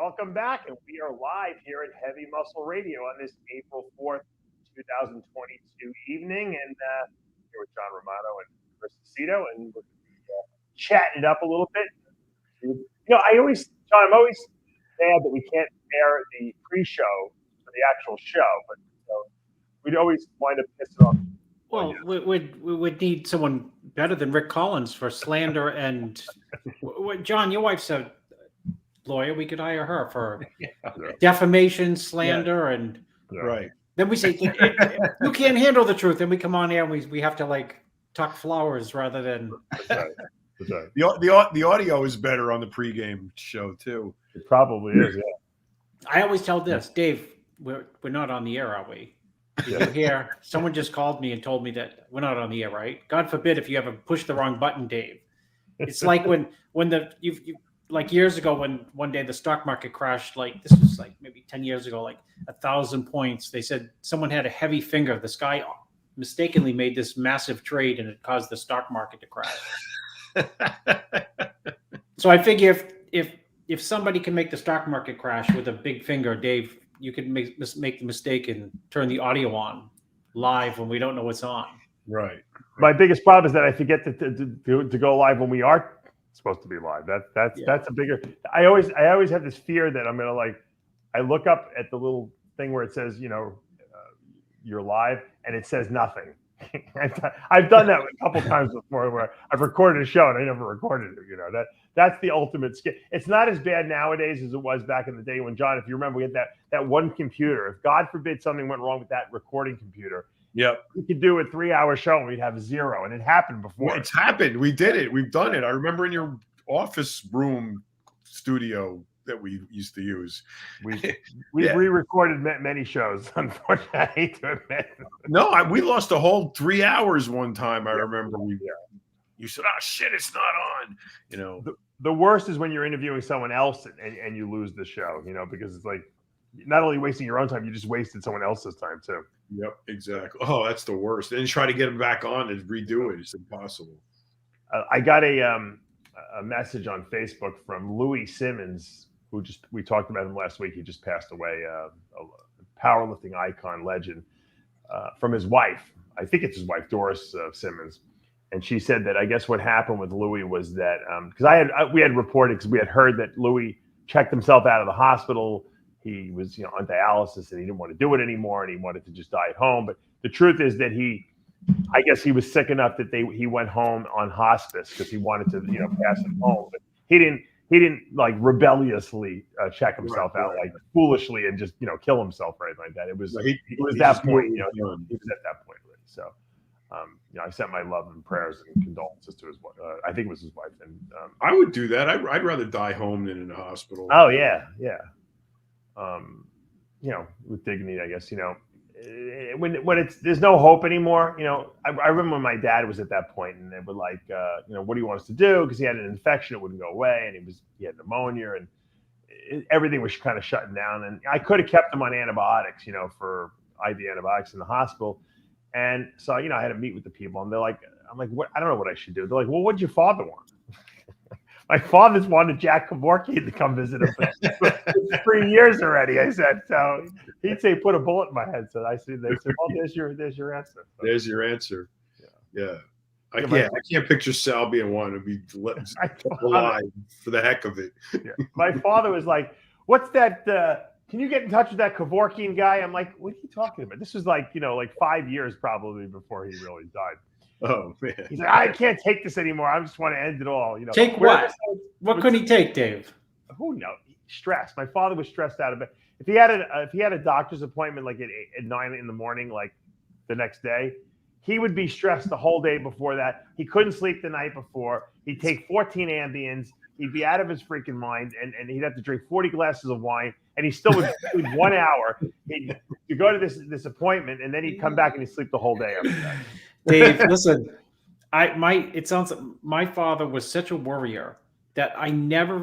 Welcome back, and we are live here at Heavy Muscle Radio on this April 4th, 2022 evening. And here with John Romano and Chris Aceto, and we're chatting it up a little bit. John, I'm always sad that we can't air the pre-show for the actual show, but we'd always wind up pissing off. Well, we would need someone better than Rick Collins for slander and John, your wife's a lawyer. We could hire her for defamation, slander, and right. Then we say you can't handle the truth, and we come on air and we have to talk flowers rather than. That's right. The audio is better on the pregame show too. It probably is. Yeah. I always tell this, Dave. We're not on the air, are we? Did you hear? Someone just called me and told me that we're not on the air, right? God forbid if you ever push the wrong button, Dave. It's like when you years ago when one day the stock market crashed, this was maybe 10 years ago, 1,000 points. They said someone had a heavy finger. This guy mistakenly made this massive trade and it caused the stock market to crash. So I figure if somebody can make the stock market crash with a big finger, Dave, you could make the mistake and turn the audio on live when we don't know what's on. Right. My biggest problem is that I forget to go live when we are supposed to be live. That's a bigger. I always have this fear that I'm gonna I look up at the little thing where it says you're live and it says nothing. I've done that a couple times before where I've recorded a show and I never recorded it. That's the ultimate skill. It's not as bad nowadays as it was back in the day when, John, if you remember, we had that one computer. If God forbid something went wrong with that recording computer, yep, we could do a 3-hour show and we'd have 0, and it happened before. Well, it's happened. We did it. We've done it. I remember in your office room studio that we used to use. We've re-recorded many shows, unfortunately. I hate to admit. No, we lost a whole 3 hours one time. I remember you said, "Oh shit, it's not on." The worst is when you're interviewing someone else and you lose the show. Because it's not only wasting your own time, you just wasted someone else's time too. Yep, exactly. Oh, that's the worst. And try to get them back on and redo it. It's impossible. I got a message on Facebook from Louie Simmons, who we talked about him last week. He just passed away, a powerlifting icon, legend, from his wife. I think it's his wife, Doris Simmons. And she said that I guess what happened with Louie was that because we had reported, because we had heard that Louie checked himself out of the hospital. He was on dialysis and he didn't want to do it anymore and he wanted to just die at home. But the truth is that I guess he was sick enough that he went home on hospice because he wanted to pass it home. But he didn't rebelliously check himself out foolishly and just kill himself right like that. It was that point. He was at that point already. So. I sent my love and prayers and condolences to his wife. I think it was his wife. And I would do that. I'd rather die home than in a hospital. Oh yeah. With dignity, I guess. When there's no hope anymore. I remember when my dad was at that point, and they were like, what do you want us to do? Because he had an infection, it wouldn't go away, and he had pneumonia, and everything was kind of shutting down. And I could have kept him on antibiotics, for IV antibiotics in the hospital. And so, I had to meet with the people, and I'm like, what? I don't know what I should do. They're like, well, what'd your father want? My father's wanted Jack Kevorkian to come visit him for 3 years already. I said, so he'd say, put a bullet in my head. So they said, well, there's your answer. So, there's your answer. Yeah. I can't picture Sal being wanting to be alive for the heck of it. Yeah. My father was like, what's that? Can you get in touch with that Kevorkian guy? I'm like, what are you talking about? This was 5 years probably before he really died. Oh man. He's like, I can't take this anymore. I just want to end it all. Take what? What could he take, Dave? Who knows? Stress. My father was stressed out of it. If he had a doctor's appointment at 9 in the morning, the next day, he would be stressed the whole day before that. He couldn't sleep the night before. He'd take 14 Ambiens. He'd be out of his freaking mind, and he'd have to drink 40 glasses of wine, and he still would sleep 1 hour. He'd go to this appointment, and then he'd come back and he'd sleep the whole day after that. Dave, listen, it sounds like my father was such a warrior that I never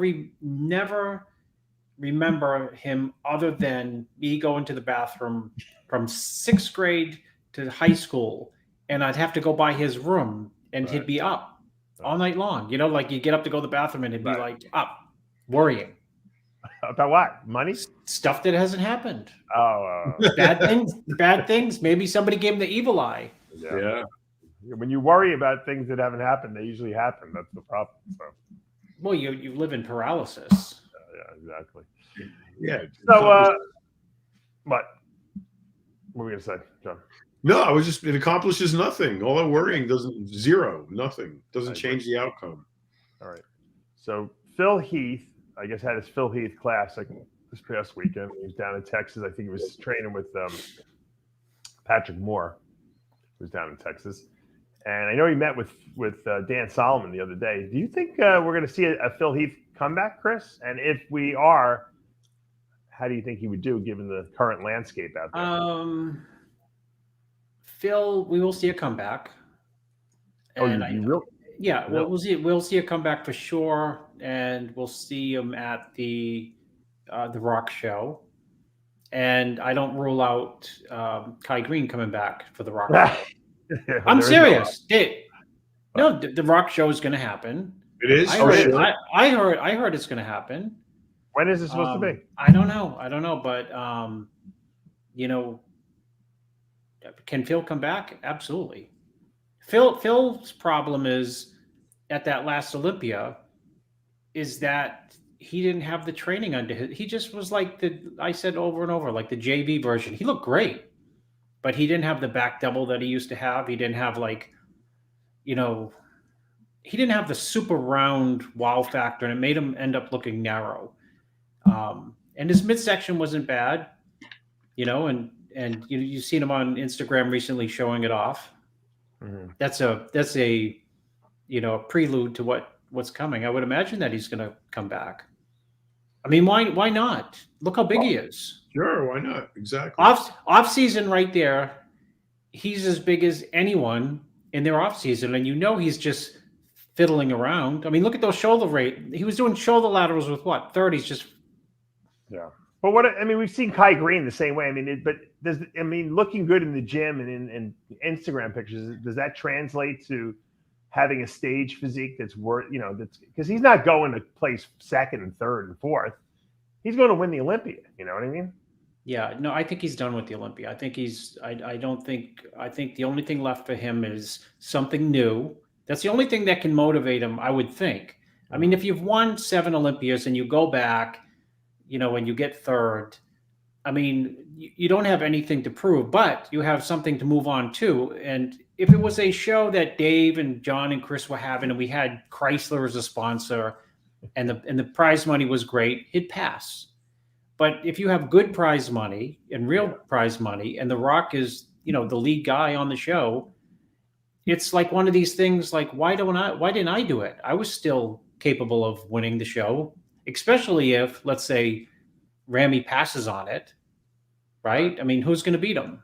remember him other than me going to the bathroom from 6th grade to high school, and I'd have to go by his room, and he'd be up all night long. You get up to go to the bathroom, and he'd be up worrying. About what? Money? Stuff that hasn't happened. Oh, Bad things. Maybe somebody gave him the evil eye. Yeah. When you worry about things that haven't happened, they usually happen. That's the problem. So. Well, you live in paralysis. Yeah, exactly. Yeah. So, what were we gonna say, John? No, it accomplishes nothing. All that worrying nothing. Doesn't change the outcome. All right. So Phil Heath, I guess, had his Phil Heath Classic this past weekend. He was down in Texas. I think he was training with Patrick Moore, who's down in Texas. And I know he met with Dan Solomon the other day. Do you think we're going to see a Phil Heath comeback, Chris? And if we are, how do you think he would do given the current landscape out there? Phil, we will see a comeback. And you will? Yeah, we'll see a comeback for sure, and we'll see him at the Rock show. And I don't rule out Kai Greene coming back for the Rock show. I'm serious. No, the Rock show is going to happen. It is. I heard it's going to happen. When is it supposed to be? I don't know, but can Phil come back? Absolutely. Phil's problem is at that last Olympia is that he didn't have the training under his. He just was like I said over and over, like the JV version. He looked great, but he didn't have the back double that he used to have. He didn't have he didn't have the super round wow factor, and it made him end up looking narrow. And his midsection wasn't bad, and you've seen him on Instagram recently showing it off. Mm-hmm. That's a prelude to what's coming. I would imagine that he's going to come back. I mean, why not? Look how big he is. Sure, why not? Exactly. Off season right there, he's as big as anyone in their off season, and he's just fiddling around. I mean, look at those shoulder rate. He was doing shoulder laterals with what 30s, just. Yeah, but we've seen Kai Greene the same way. Looking good in the gym and in Instagram pictures, does that translate to having a stage physique that's that's because he's not going to place second and third and fourth. He's going to win the Olympia. You know what I mean? Yeah, no, I think he's done with the Olympia. I think I think the only thing left for him is something new. That's the only thing that can motivate him, I would think. I mean, if you've won 7 Olympias and you go back, and you get third, I mean, you don't have anything to prove, but you have something to move on to. And if it was a show that Dave and John and Chris were having, and we had Chrysler as a sponsor, and the prize money was great, it'd pass. But if you have good prize money and real prize money, and The Rock is, the lead guy on the show, it's like one of these things like, why didn't I do it? I was still capable of winning the show, especially if, let's say, Ramy passes on it, right? I mean, who's going to beat him?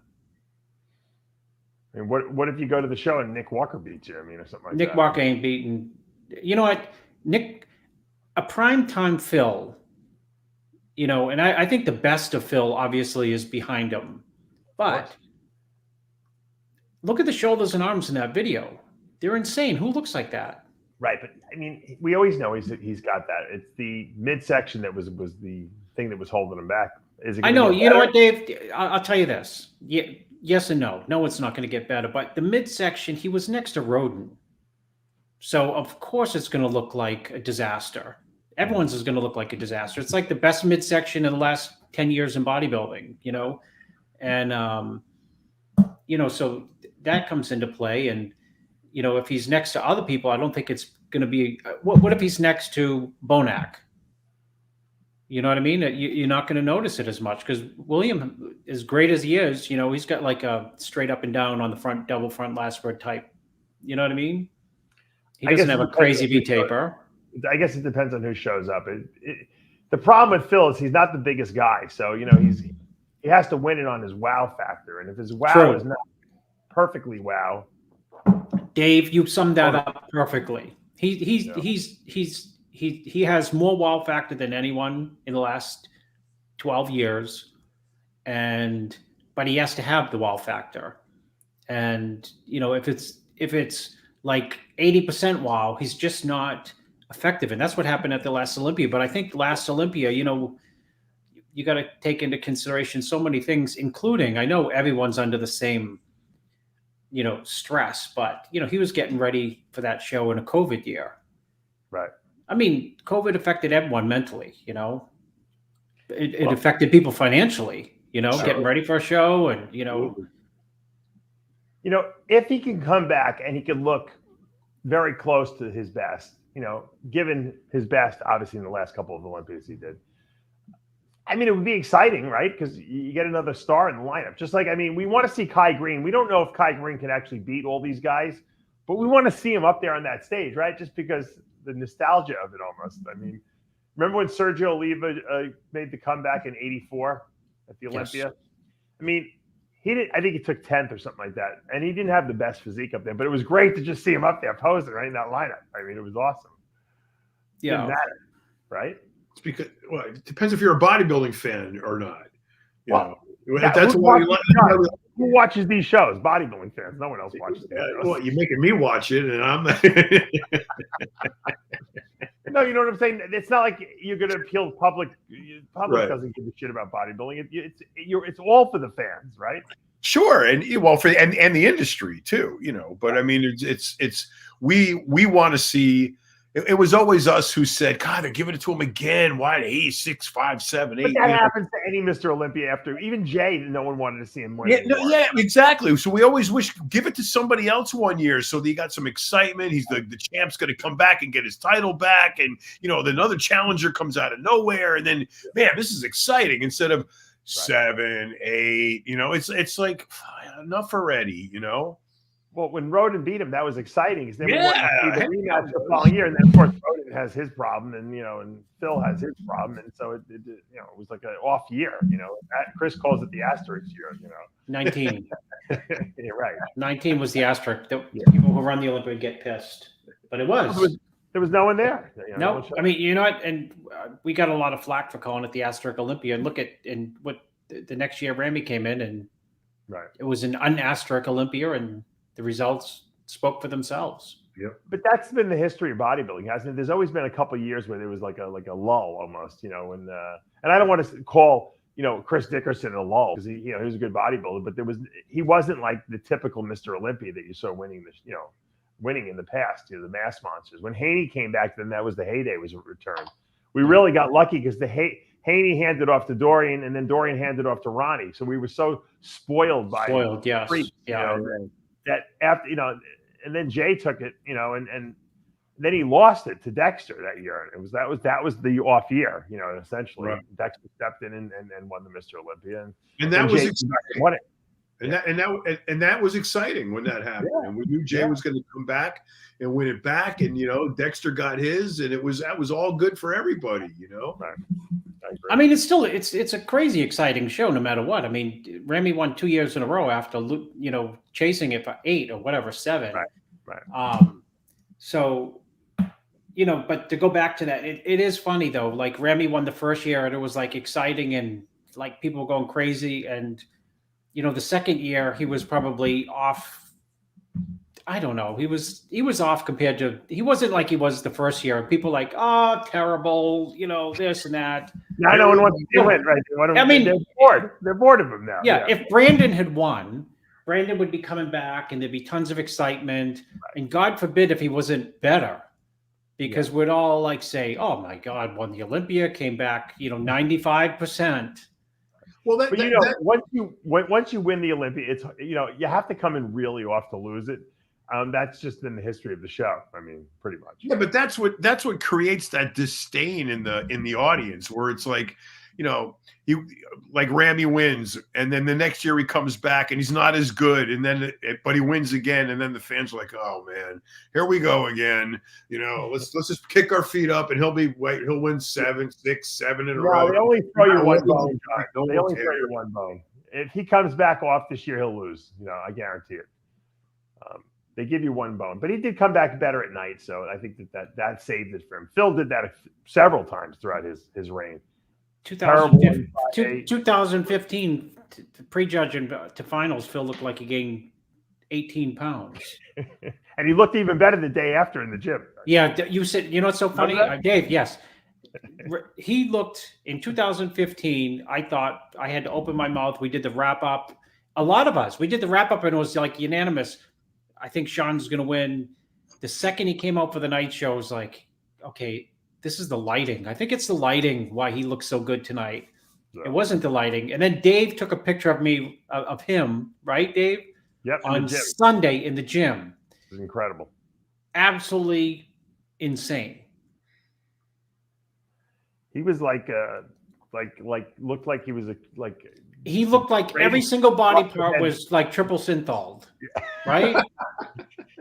I mean, what if you go to the show and Nick Walker beats you? I mean, or something like that. Nick Walker ain't beaten. You know what? A primetime Phil, and I think the best of Phil obviously is behind him. But look at the shoulders and arms in that video. They're insane. Who looks like that? Right, but I mean, we always know he's got that. It's the midsection that was the thing that was holding him back. Is it? I know. You know what, Dave? I'll tell you this. Yes and no. No, it's not going to get better. But the midsection, he was next to Roden, so of course it's going to look like a disaster. Everyone's is going to look like a disaster. It's like the best midsection in the last 10 years in bodybuilding. And so that comes into play. And if he's next to other people, I don't think it's going to be. What if he's next to Bonac? You know what I mean? You're not going to notice it as much because William, as great as he is, he's got like a straight up and down on the front, double front last spread type. You know what I mean? He doesn't have a crazy V taper. I guess it depends on who shows up. The problem with Phil is he's not the biggest guy, so he has to win it on his wow factor, and if his wow is not perfectly wow. Dave, you summed that up perfectly. He has more wow factor than anyone in the last 12 years, but he has to have the wow factor. And if it's like 80% wow, he's just not effective, and that's what happened at the last Olympia. But I think last Olympia, you got to take into consideration so many things, including, I know everyone's under the same, stress, but, he was getting ready for that show in a COVID year. Right. I mean, COVID affected everyone mentally, it affected people financially, getting ready for a show and, if he can come back and he can look very close to his best, given his best, obviously in the last couple of Olympics he did. I mean, it would be exciting, right? Because you get another star in the lineup. Just like, we want to see Kai Greene. We don't know if Kai Greene can actually beat all these guys, but we want to see him up there on that stage, right? Just because the nostalgia of it almost. Remember when Sergio Oliva made the comeback in '84 at the Olympia? Yes. He did. I think he took 10th or something like that, and he didn't have the best physique up there. But it was great to just see him up there posing right in that lineup. It was awesome. Yeah, didn't matter, right? It's because it depends if you're a bodybuilding fan or not. That's who watches these shows? Bodybuilding fans. No one else watches these shows. Well, you're making me watch it, and I'm. No, you know what I'm saying? It's not like you're going to appeal to public. Public doesn't give a shit about bodybuilding. It's all for the fans, right? Sure, and for and the industry too, But we want to see. It was always us who said, "God, they're giving it to him again. Why? 6, 5, 7, 8." But that happens to any Mr. Olympia after. Even Jay, no one wanted to see him win. Yeah, exactly. So we always wish give it to somebody else one year, so that you got some excitement. He's the champ's going to come back and get his title back, and another challenger comes out of nowhere, and then man, this is exciting. Instead of 7, 8, it's like enough already, Well, when Roden beat him, that was exciting because then we wanted to see the rematch the following year, and then of course Roden has his problem, and and Phil has his problem, and so it was like an off year. Chris calls it the asterisk year. 19. You're right. 19 was the asterisk. People who run the Olympic get pissed, but it was. There was no one there. No, what? And we got a lot of flack for calling it the asterisk Olympia. And look at what the next year Ramy came in, and it was an un-asterisk Olympia, and the results spoke for themselves. Yep. But that's been the history of bodybuilding, hasn't it? There's always been a couple of years where there was like a lull almost, and I don't want to call Chris Dickerson a lull because he was a good bodybuilder, but he wasn't like the typical Mr. Olympia that you saw winning in the past, the mass monsters. When Haney came back, then that was the heyday was returned. We really got lucky because Haney handed off to Dorian, and then Dorian handed off to Ronnie. So we were so spoiled by yes. Freaks, that after and then Jay took it, and then he lost it to Dexter that year. That was the off year, essentially. Right. Dexter stepped in and won the Mr. Olympia, and that was exciting. Won it. And that was exciting when that happened. Yeah. And we knew Jay was going to come back and win it back, and Dexter got his, and that was all good for everybody, Right. It's a crazy exciting show no matter what. Ramy won 2 years in a row after chasing it for 8 or whatever 7. Right. So but to go back to that, it is funny though. Like Ramy won the first year and it was like exciting and like people were going crazy, and the second year he was probably off. I don't know. He was off compared to. He wasn't like he was the first year. People like, oh, terrible, this and that. Now no one wants to win, right? They're bored. They're bored of him now. Yeah. If Brandon had won, Brandon would be coming back, and there'd be tons of excitement. Right. And God forbid if he wasn't better, because we'd all like say, "Oh my God, won the Olympia, came back, 95%." Well, once you win the Olympia, it's you have to come in really off to lose it. That's just in the history of the show. Pretty much. Yeah, but that's what creates that disdain in the audience, where it's like, he like Ramy wins, and then the next year he comes back and he's not as good, and then but he wins again, and then the fans are like, oh man, here we go again. Let's just kick our feet up, and he'll win 7, 6, 7 in a row. They only throw you one bone. They only throw you one bone. If he comes back off this year, he'll lose. I guarantee it. They give you one bone, but he did come back better at night, so I think that saved it for him. Phil did that several times throughout his reign. 2015 to prejudge and to finals, Phil looked like he gained 18 pounds. And he looked even better the day after in the gym. Yeah, you said, what's so funny? Dave, yes. he looked in 2015. I thought I had to open my mouth. We did the wrap up. A lot of us, we did the wrap up and it was like unanimous. I think Sean's going to win. The second he came out for the night show, I was like, okay, this is the lighting. I think it's the lighting why he looks so good tonight. Yeah. It wasn't the lighting. And then Dave took a picture of me, of him, right, Dave? Yep. On Sunday in the gym. It was incredible. Absolutely insane. He was like looked like he was he looked like every single body part was like triple syntholed, right?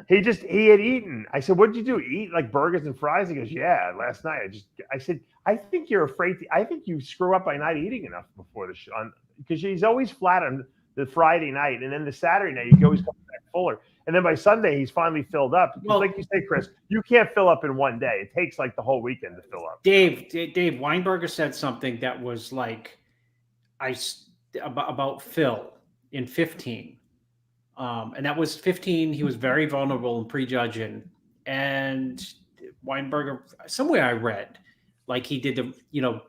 He had eaten. I said, "What did you do? Eat like burgers and fries?" He goes, "Yeah, last night." I said, "I think you're afraid. I think you screw up by not eating enough before the show, because he's always flat on the Friday night, and then the Saturday night he always comes back fuller, and then by Sunday he's finally filled up." Well, like you say, Chris, you can't fill up in one day. It takes like the whole weekend to fill up. Dave Weinberger said something that was like, about Phil in 15. And that was 15. He was very vulnerable in prejudging. And Weinberger, somewhere I read, like he did the,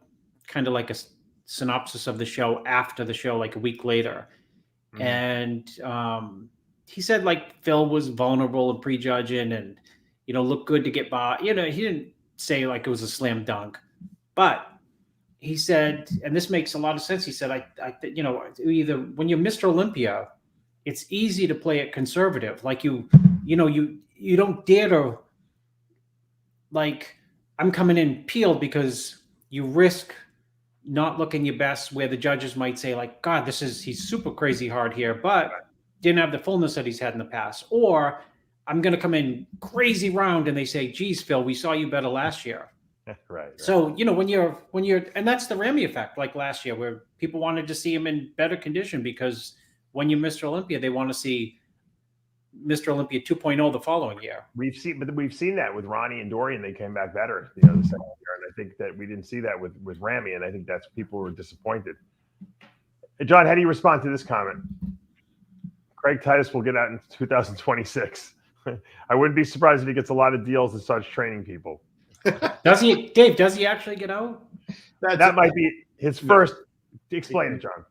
kind of like a synopsis of the show after the show, like a week later. Mm-hmm. And he said like Phil was vulnerable in prejudging and, looked good to get by. He didn't say like it was a slam dunk, but he said, and this makes a lot of sense. He said, I either when you're Mr. Olympia, it's easy to play it conservative. Like you don't dare to, like, I'm coming in peeled, because you risk not looking your best, where the judges might say like, God, he's super crazy hard here, but didn't have the fullness that he's had in the past. Or I'm going to come in crazy round and they say, geez, Phil, we saw you better last year. Right. So, when you're, and that's the Remy effect, like last year, where people wanted to see him in better condition, because when you're Mr. Olympia, they want to see Mr. Olympia 2.0 the following year. We've seen that with Ronnie and Dorian. They came back better, the second year. And I think that we didn't see that with Ramy. And I think that's people were disappointed. John, how do you respond to this comment? Craig Titus will get out in 2026. I wouldn't be surprised if he gets a lot of deals and starts training people. Does he, Dave? Does he actually get out? That might be his first. Explain it, John.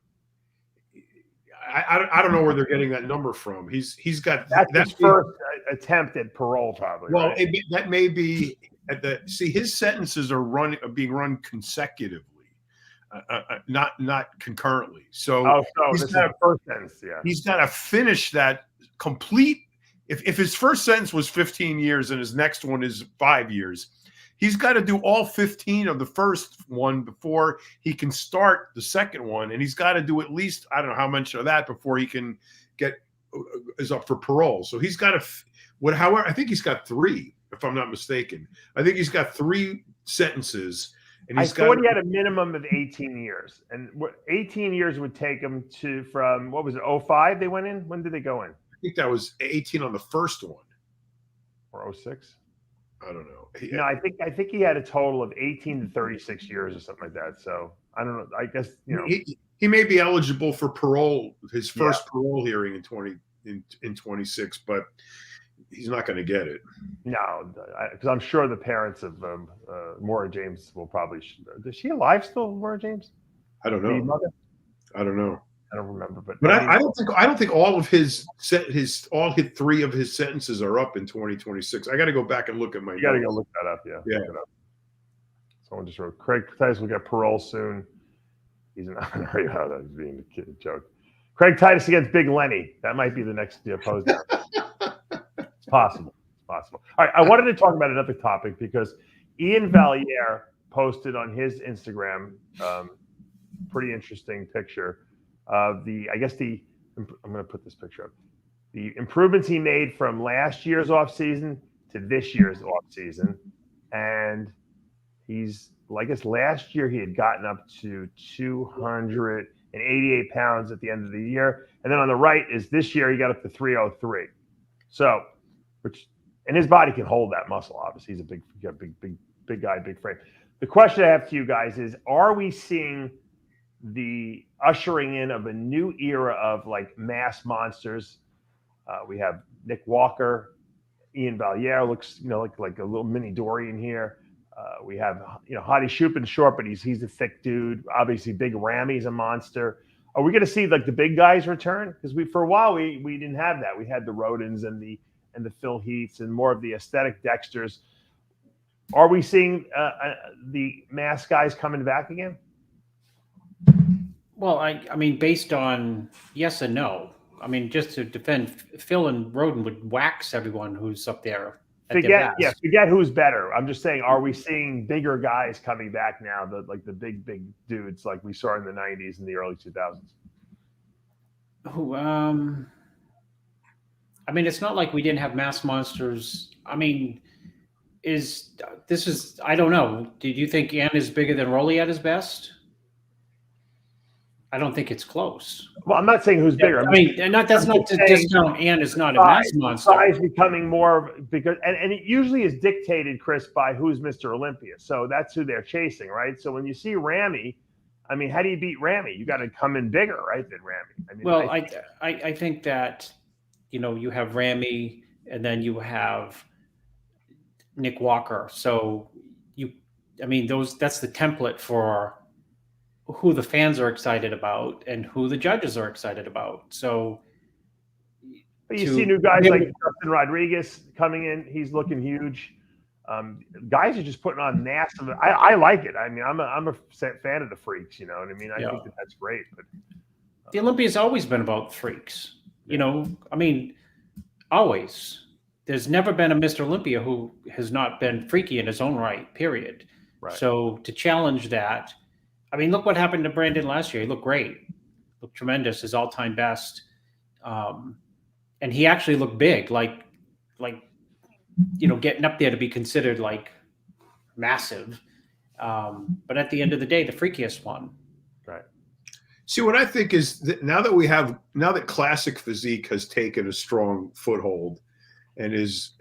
I don't know where they're getting that number from. He's got that's his first attempt at parole, probably. Well, right? that may be his sentences are being run consecutively, not concurrently. So this is a first sentence. Yeah, he's got to finish that complete. If his first sentence was 15 years and his next one is 5 years, he's got to do all 15 of the first one before he can start the second one. And he's got to do at least, I don't know how much of that before he can is up for parole. So he's got however, I think he's got 3, if I'm not mistaken. I think he's got 3 sentences. And I thought he had a minimum of 18 years. And 18 years would take him from, what was it, 05 they went in? When did they go in? I think that was 18 on the first one. Or 06? I don't know. No, I think he had a total of 18 to 36 years or something like that. So I don't know. I guess he may be eligible for parole, his first parole hearing in 26, but he's not going to get it. No, because I'm sure the parents of Maura James will probably. Is she alive still, Maura James? I don't know. I don't know. I don't remember, but I don't think all of his 3 of his sentences are up in 2026. I got to go back and look at my. You got to go look that up. Yeah. Look it up. Someone just wrote, Craig Titus will get parole soon. He's not going to hurry out. That was being a kid joke. Craig Titus against Big Lenny. That might be the next pose down. It's possible. All right. I wanted to talk about another topic because Ian Valliere posted on his Instagram pretty interesting picture of I'm going to put this picture up. The improvements he made from last year's off season to this year's off season. And I guess last year he had gotten up to 288 pounds at the end of the year. And then on the right is this year he got up to 303. So, and his body can hold that muscle, obviously. He's a big guy, big frame. The question I have to you guys is, are we seeing the ushering in of a new era of like mass monsters? We have Nick Walker, Ian Valliere looks, like a little mini Dorian here. We have, Hadi Chupin's short, but he's a thick dude. Obviously, Big Rami's a monster. Are we going to see like the big guys return? Because for a while we didn't have that. We had the Rodens and the Phil Heaths and more of the aesthetic Dexters. Are we seeing the mass guys coming back again? Well, I mean, based on yes and no. I mean, just to defend, Phil and Roden would wax everyone who's up there. Forget who's better. I'm just saying, are we seeing bigger guys coming back now? The big dudes like we saw in the 90s and the early 2000s. Who? I mean, it's not like we didn't have mass monsters. I mean, I don't know. Did you think Ann is bigger than Rolly at his best? I don't think it's close. Well, I'm not saying who's bigger. That's not to discount Ann is not a mass monster. Size becoming more because and it usually is dictated, Chris, by who's Mr. Olympia. So that's who they're chasing, right? So when you see Ramy, I mean, how do you beat Ramy? You got to come in bigger, right, than Ramy. I mean, well, I think that you have Ramy and then you have Nick Walker. So that's the template for who the fans are excited about and who the judges are excited about. So but you see new guys like Justin Rodriguez coming in. He's looking huge. Guys are just putting on massive. I like it. I mean, I'm a fan of the freaks. You know what I mean? I think that's great. But the Olympia's always been about freaks. I mean, always. There's never been a Mr. Olympia who has not been freaky in his own right. Period. Right. So to challenge that. I mean, look what happened to Brandon last year. He looked great, looked tremendous, his all-time best, and he actually looked big, like getting up there to be considered like massive. But at the end of the day, the freakiest one. Right. See, what I think is that now that classic physique has taken a strong foothold and is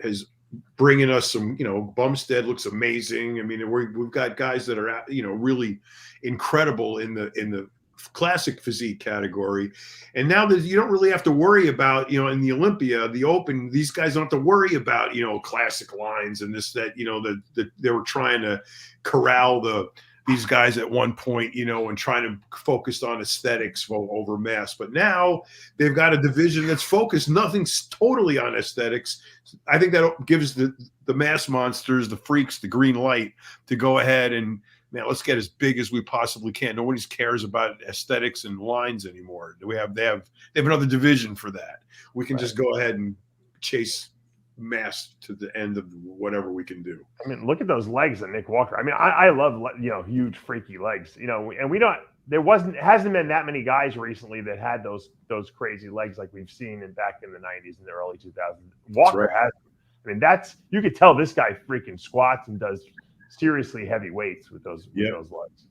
bringing us some, Bumstead looks amazing. I mean, we've got guys that are, really incredible in the classic physique category. And now that you don't really have to worry about, in the Olympia, the Open, these guys don't have to worry about, classic lines and this, that, that they were trying to corral these guys at one point, and trying to focus on aesthetics over mass. But now they've got a division that's focused, nothing's totally on aesthetics. I think that gives the mass monsters, the freaks, the green light to go ahead and, now let's get as big as we possibly can. Nobody cares about aesthetics and lines anymore. They have another division for that. We can just go ahead and chase mass to the end of whatever we can do. I mean, look at those legs of Nick Walker. I mean, I love huge freaky legs. And we don't. Hasn't been that many guys recently that had those crazy legs like we've seen back in the 90s and the early 2000s. Walker has. I mean, you could tell this guy freaking squats and does seriously heavy weights with those legs.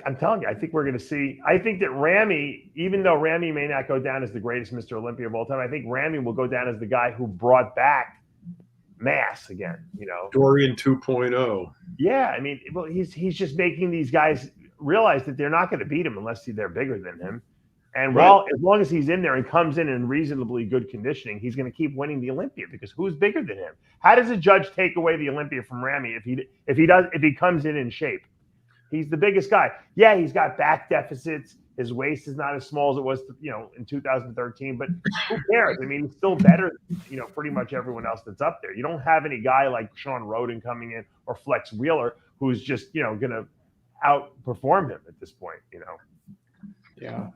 I'm telling you, I think we're going to see. I think that Ramy, even though Ramy may not go down as the greatest Mr. Olympia of all time, I think Ramy will go down as the guy who brought back mass again. Dorian 2.0. Yeah, I mean, well, he's just making these guys realize that they're not going to beat him unless they're bigger than him. And as long as he's in there and comes in reasonably good conditioning, he's going to keep winning the Olympia because who's bigger than him? How does a judge take away the Olympia from Ramy if he comes in shape? He's the biggest guy. Yeah, he's got back deficits. His waist is not as small as it was, in 2013. But who cares? I mean, he's still better, pretty much everyone else that's up there. You don't have any guy like Sean Roden coming in or Flex Wheeler who's just, going to outperform him at this point. Yeah.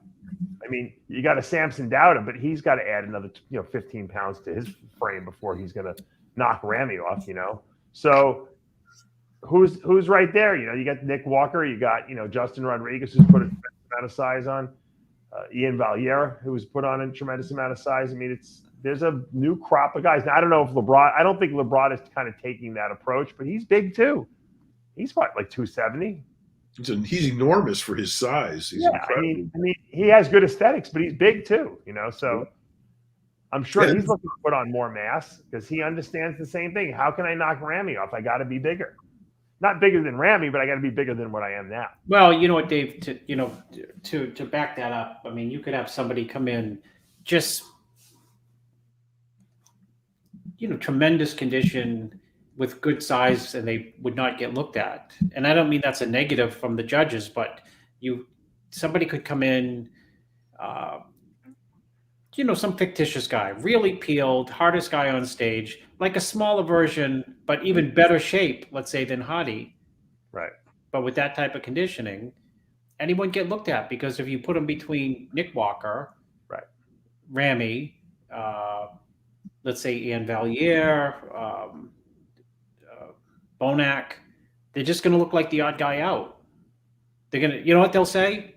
I mean, you got a Samson Dowda, but he's got to add another, 15 pounds to his frame before he's going to knock Ramy off. So. Who's right there? You got Nick Walker, you got Justin Rodriguez, who's put a tremendous amount of size on, Ian Valliere, who's put on a tremendous amount of size. I mean, there's a new crop of guys. Now, I don't know if I don't think Lebrot is kind of taking that approach, but he's big too. He's what, like 270? He's enormous for his size. He's incredible. I mean, he has good aesthetics, but he's big too. So. I'm sure he's looking to put on more mass because he understands the same thing. How can I knock Ramy off? I got to be bigger. Not bigger than Ramy, but I got to be bigger than what I am now. Well, you know what, Dave, to back that up, I mean, you could have somebody come in just, tremendous condition, with good size and they would not get looked at. And I don't mean that's a negative from the judges, but somebody could come in, some fictitious guy, really peeled, hardest guy on stage, like a smaller version, but even better shape, let's say, than Hadi. Right. But with that type of conditioning, anyone get looked at, because if you put him between Nick Walker, right, Ramy, let's say Ian Valier, Bonac, they're just going to look like the odd guy out. They're going to, you know what they'll say?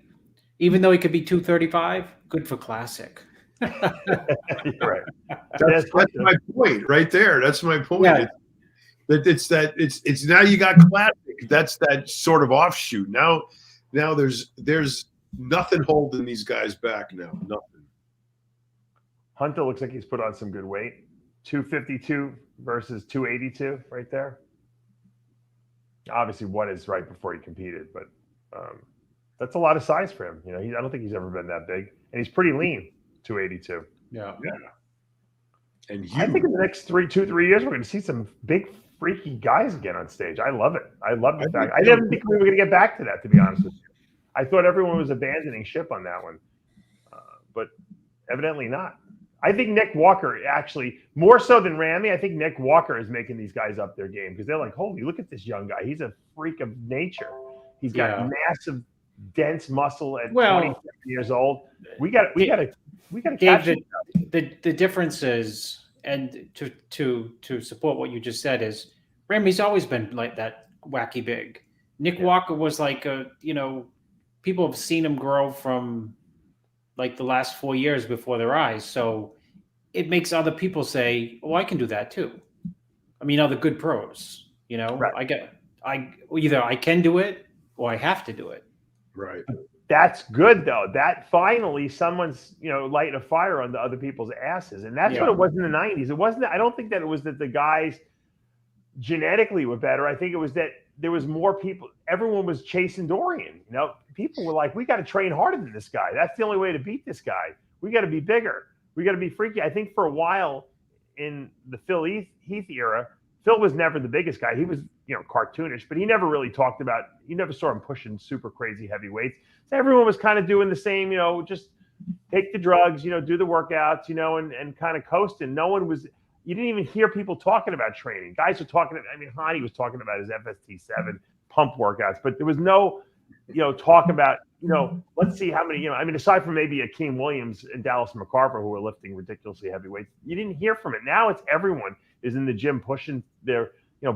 Even though he could be 235, good for classic. Right. That's my point right there. That's my point. Yeah. It's now you got classic. That's that sort of offshoot. Now there's nothing holding these guys back now. Nothing. Hunter looks like he's put on some good weight. 252 versus 282 right there. Obviously, one is right before he competed, but that's a lot of size for him. I don't think he's ever been that big, and he's pretty lean. 282. Yeah. And I think in the next 3 years, we're going to see some big, freaky guys again on stage. I love it. I love the fact. I didn't think we were going to get back to that, to be honest with you. I thought everyone was abandoning ship on that one, but evidently not. I think Nick Walker, actually, more so than Ramy, I think Nick Walker is making these guys up their game, because they're like, holy, look at this young guy. He's a freak of nature. He's got massive, dense muscle at 27 years old. We got to catch him. The difference is, and to support what you just said, is Ramy's always been like that wacky big. Nick Walker was like people have seen him grow from like the last 4 years before their eyes. So it makes other people say, oh, I can do that too. I mean, other good pros, right. Either I can do it or I have to do it. Right. That's good though. That finally someone's, lighting a fire on the other people's asses. And that's what it was in the 90s. It wasn't, I don't think that it was that the guys genetically were better. I think it was that there was more people. Everyone was chasing Dorian. People were like, we got to train harder than this guy. That's the only way to beat this guy. We got to be bigger. We got to be freaky. I think for a while in the Phil Heath era, Phil was never the biggest guy. He was, cartoonish, but he never really talked about, you never saw him pushing super crazy heavy weights. So everyone was kind of doing the same, just take the drugs, do the workouts, and kind of coasting. No one was, you didn't even hear people talking about training. Guys were talking, Hadi was talking about his FST7 pump workouts, but there was no, talk about, let's see how many, aside from maybe Akeem Williams and Dallas McCarver, who were lifting ridiculously heavy weights, you didn't hear from it. Now it's everyone is in the gym pushing their,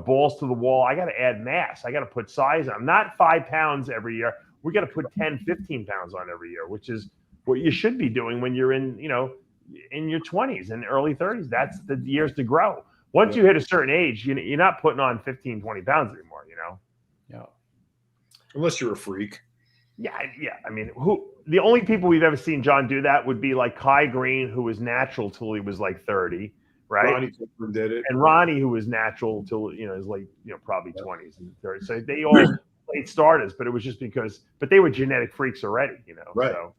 balls to the wall. I got to add mass. I got to put size on. Not 5 pounds every year. We got to put 10, 15 pounds on every year, which is what you should be doing when you're in, in your 20s and early 30s. That's the years to grow. Once you hit a certain age, you're not putting on 15, 20 pounds anymore, Yeah. Unless you're a freak. Yeah. The only people we've ever seen John do that would be like Kai Greene, who was natural till he was like 30, right? Ronnie did it. And Ronnie, who was natural till, his late, probably 20s and 30s. So they all late starters, but it was just because, but they were genetic freaks already, Right. So.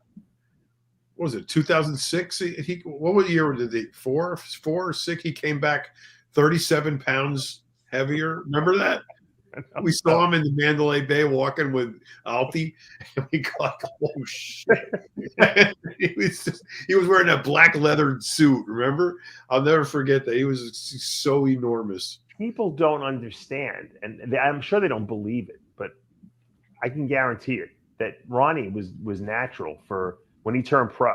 What was it, 2006? What year did they, 4 or 6? He came back 37 pounds heavier. Remember that? We saw him in the Mandalay Bay walking with Alti, and we got like, oh shit! he was wearing that black leather suit. Remember? I'll never forget that. He was so enormous. People don't understand, and I'm sure they don't believe it, but I can guarantee it that Ronnie was natural for when he turned pro.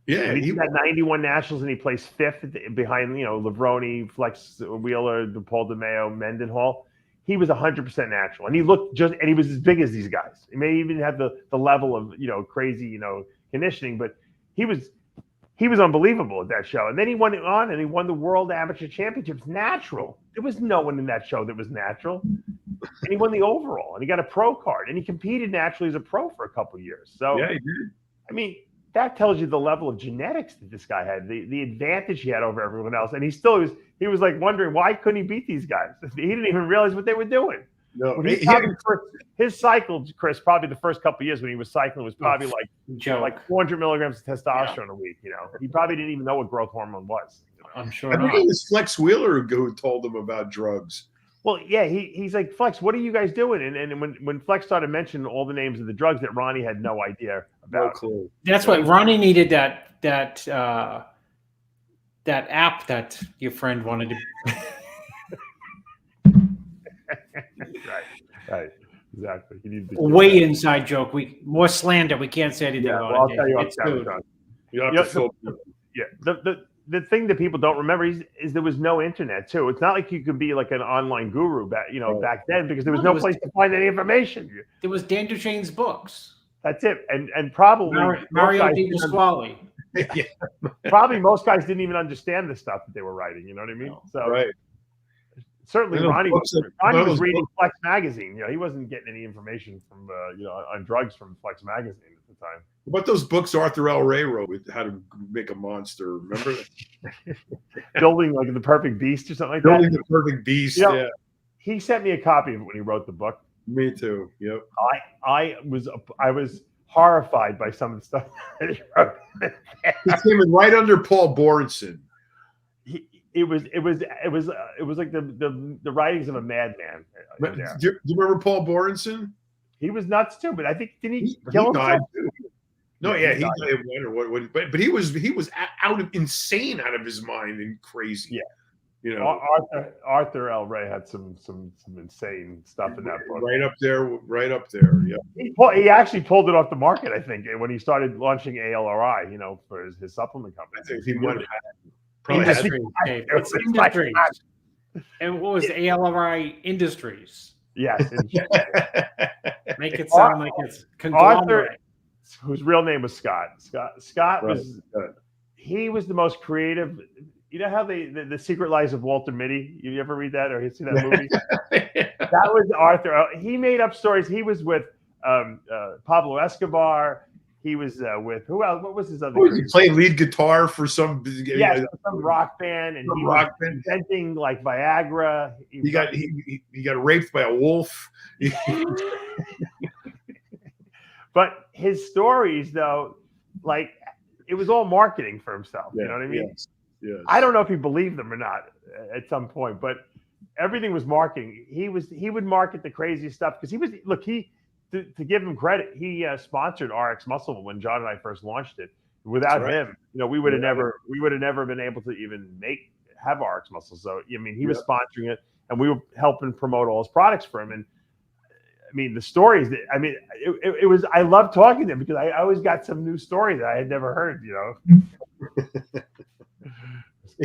Yeah, he got 91 nationals, and he placed 5th behind Levrone, Flex Wheeler, Paul DeMeo, Mendenhall. He was 100% natural, and he looked and he was as big as these guys. He may even have the level of crazy conditioning, but he was unbelievable at that show. And then he went on and he won the World Amateur Championships natural. There was no one in that show that was natural, and he won the overall, and he got a pro card, and he competed naturally as a pro for a couple of years. So yeah, he did. That tells you the level of genetics that this guy had, the advantage he had over everyone else. And he was like wondering, why couldn't he beat these guys? He didn't even realize what they were doing. No, his cycle, Chris, probably the first couple of years when he was cycling was probably like 400 milligrams of testosterone a week. He probably didn't even know what growth hormone was. I'm sure I think it was Flex Wheeler who told him about drugs. Well, yeah, he's like, Flex, what are you guys doing? And when Flex started mentioning all the names of the drugs that Ronnie had no idea about. No clue. That's what Ronnie needed. That app that your friend wanted to. Right, exactly. He needed to Way inside joke. More slander. We can't say anything about I'll it. tell you It's good. You have to fill. The thing that people don't remember is there was no internet too. It's not like you could be like an online guru back then because there was no place to find any information. There was Dan Duchesne's books. That's it, and probably Mario Di Pasquale. Probably most guys didn't even understand the stuff that they were writing. You know what I mean? No. So Right. certainly Ronnie was reading Flex magazine. He wasn't getting any information from on drugs from Flex magazine at the time. What those books Arthur L. Ray wrote with how to make a monster? Remember Building like the perfect beast or something like Building that. the perfect beast. Yeah, He sent me a copy of it when he wrote the book. me too. Yep. I was horrified by some of the stuff that he wrote. He came in right under Paul Borenson. It was like the writings of a madman. Do you remember Paul Borenson? He was nuts too, but I think didn't he He kill died himself? too. No, yeah, he died. But he was insane out of his mind and crazy. Yeah. Arthur L. Ray had some insane stuff in that book. Right up there. Yeah. He actually pulled it off the market, I think, when he started launching ALRI, for his supplement company. I think he might have Probably industries, Dave. It's industries. And what was ALRI Industries? Yes. Make it sound like it's conglomerate. Arthur, whose real name was Scott. Scott was he was the most creative. You know how the Secret Lives of Walter Mitty? You ever read that or you see that movie? That was Arthur. He made up stories. He was with Pablo Escobar. He was with who else? What was his other? He played lead guitar for some some rock band, and he was inventing like Viagra. He got raped by a wolf. But his stories, though, like it was all marketing for himself. You know what I mean? Yes. I don't know if he believed them or not at some point, but everything was marketing. He would market the craziest stuff because to give him credit, he sponsored RX Muscle when John and I first launched it. Without him, we would have never been able to even have RX Muscle. So I mean, he was sponsoring it, and we were helping promote all his products for him. And I mean, the stories that it was. I love talking to him because I always got some new story that I had never heard.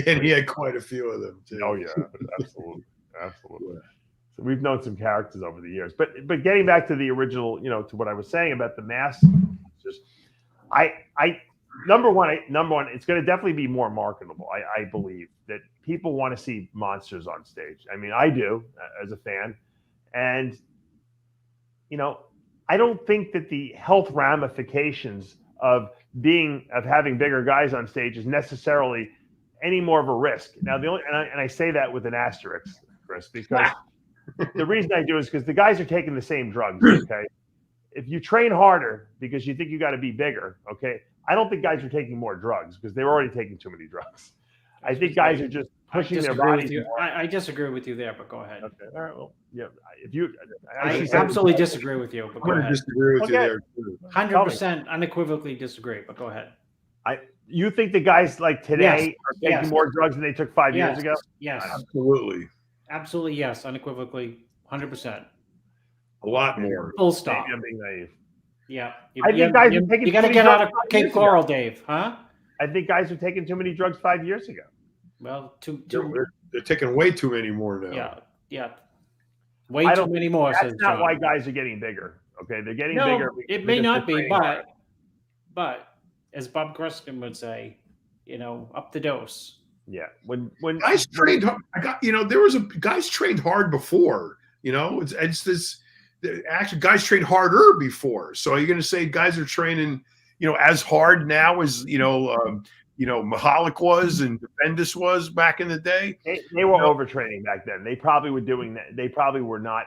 And he had quite a few of them too. Oh yeah, absolutely. So we've known some characters over the years, but getting back to the original, to what I was saying about the mass, number one, it's going to definitely be more marketable. I believe that people want to see monsters on stage. I mean, I do as a fan, and I don't think that the health ramifications of having bigger guys on stage is necessarily any more of a risk. Now, and I say that with an asterisk, Chris, because the reason I do is because the guys are taking the same drugs. Okay, if you train harder because you think you got to be bigger, okay, I don't think guys are taking more drugs because they're already taking too many drugs. I think guys are just pushing their bodies. I disagree with you there, but go ahead. Okay, all right. Well, yeah. I absolutely disagree with you, but go ahead. Disagree with you there too. 100% unequivocally disagree, but go ahead. You think the guys like today are taking more drugs than they took 5 years ago? Yes. Absolutely, yes, unequivocally, 100%. A lot more. Full stop. Maybe I'm being naive. Yeah. I think guys are taking. You got to get out of Cape Coral, Dave, huh? I think guys are taking too many drugs 5 years ago. Well, they're taking way too many more now. Yeah. Way too many more. That's not why guys are getting bigger. Okay, they're getting bigger. It may not be, but as Bob Gruskin would say, up the dose. Yeah, when guys trained, guys trained hard before. It's this. Actually, guys trained harder before. So are you going to say guys are training, as hard now as Mahalik was and Bendis was back in the day? They were overtraining back then. They probably were doing that. They probably were not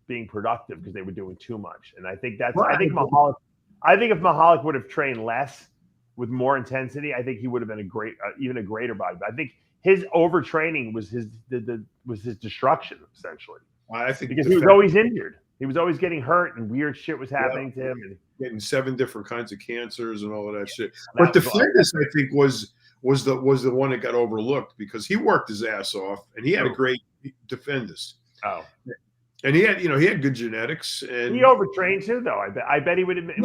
being productive because they were doing too much. And I think that's. Right. I think if Mahalik would have trained less with more intensity, I think he would have been even a greater body. But I think his overtraining was his destruction essentially. I think because he was always injured. He was always getting hurt, and weird shit was happening to him. And getting 7 different kinds of cancers and all of that shit. But the fitness, I think, was the one that got overlooked because he worked his ass off, and he had a great defendus. Oh, and he had good genetics, and he overtrained too, though. I bet he would admit.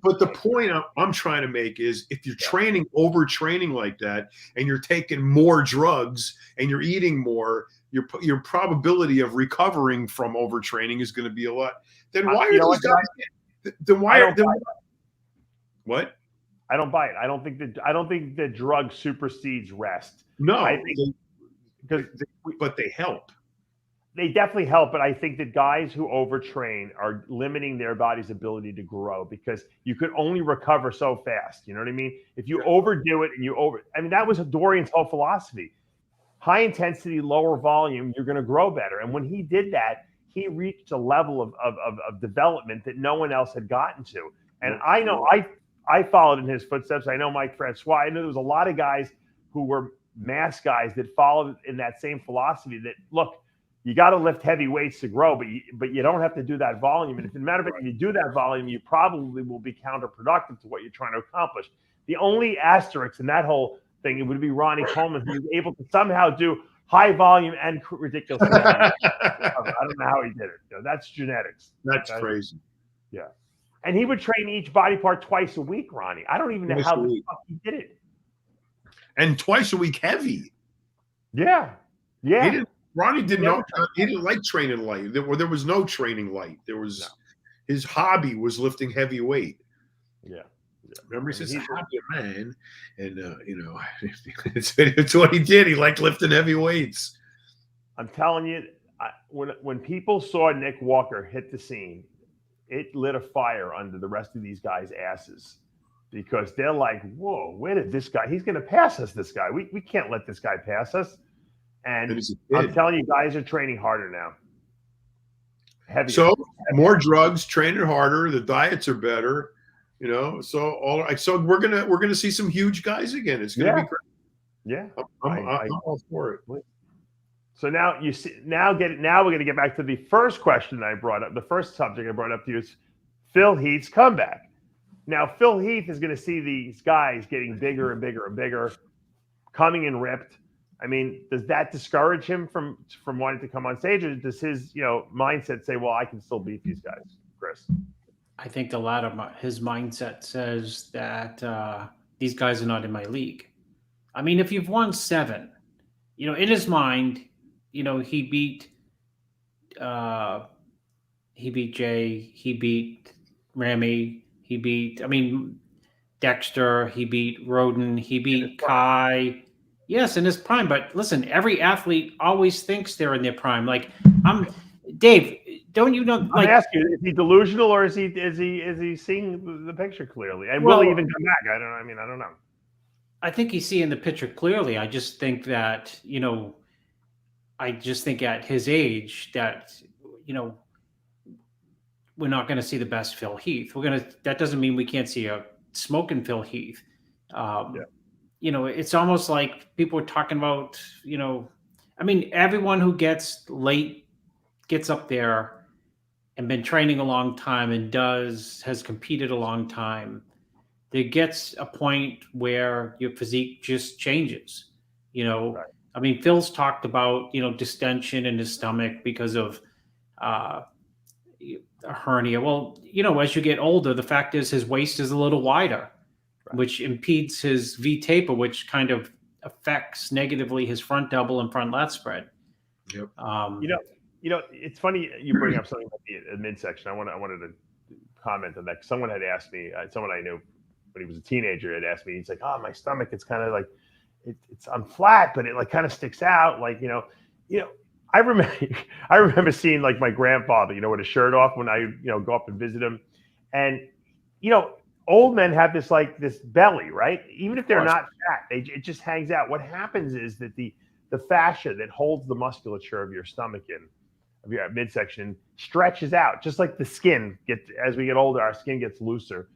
But the point I'm trying to make is, if you're overtraining like that, and you're taking more drugs and you're eating more, your probability of recovering from overtraining is going to be a lot. Then why are those guys? Then why are what? I don't buy it. I don't think that drug supersedes rest. No, I think but they help. They definitely help, but I think that guys who overtrain are limiting their body's ability to grow because you could only recover so fast. You know what I mean? If you overdo it and that was Dorian's whole philosophy. High intensity, lower volume, you're going to grow better. And when he did that, he reached a level of development that no one else had gotten to. And I know I followed in his footsteps. I know Mike Francois. I know there was a lot of guys who were mass guys that followed in that same philosophy that, look, you got to lift heavy weights to grow, but you don't have to do that volume. And if, as a matter of fact, if you do that volume, you probably will be counterproductive to what you're trying to accomplish. The only asterisk in that whole thing, it would be Ronnie Coleman, who was able to somehow do high volume and ridiculous volume. I don't know how he did it. That's genetics. That's crazy. Yeah. And he would train each body part twice a week, Ronnie. I don't even know how the fuck he did it. And twice a week heavy. Yeah. Yeah. Ronnie didn't know. He didn't like training light. There was no training light. His hobby was lifting heavy weight. Yeah. Remember, he says, "I'm a man," and it's what he did. He liked lifting heavy weights. I'm telling you, when people saw Nick Walker hit the scene, it lit a fire under the rest of these guys' asses because they're like, "Whoa, where did this guy? He's going to pass us. This guy. We can't let this guy pass us." And I'm telling you, guys are training harder now. Heavier. So more drugs, training harder. The diets are better. So we're gonna see some huge guys again. It's gonna be great. Yeah, I'm all for it. So now we're gonna get back to the first question I brought up. The first subject I brought up to you is Phil Heath's comeback. Now Phil Heath is gonna see these guys getting bigger and bigger and bigger, coming in ripped. I mean, does that discourage him from wanting to come on stage, or does his mindset say, well, I can still beat these guys, Chris? I think a lot of his mindset says that these guys are not in my league. I mean, if you've won 7, in his mind, he beat Jay, he beat Ramy, he beat, Dexter, he beat Roden, he beat Kai. Yes, in his prime. But listen, every athlete always thinks they're in their prime. Like, Dave, don't you know? Like, I'm asking you, is he delusional or is he seeing the picture clearly? And will he even come back? I don't know. I think he's seeing the picture clearly. I just think that at his age that we're not going to see the best Phil Heath. That doesn't mean we can't see a smoking Phil Heath. It's almost like people are talking about. Everyone who gets up there and been training a long time and has competed a long time, there gets a point where your physique just changes. Right. Phil's talked about, distension in his stomach because of a hernia. Well, as you get older, the fact is his waist is a little wider, right, which impedes his V taper, which kind of affects negatively his front double and front lat spread. Yep. It's funny you bring up something about the midsection. I wanted to comment on that. Someone had asked me, someone I knew when he was a teenager had asked me, he's like, my stomach, it's kind of like, I'm flat, but it like kind of sticks out. Like, I remember seeing like my grandfather, with his shirt off when I, go up and visit him. And, old men have this belly, right? Even if they're not fat, it just hangs out. What happens is that the fascia that holds the musculature of your stomach of your midsection stretches out, just like the skin as we get older, our skin gets looser.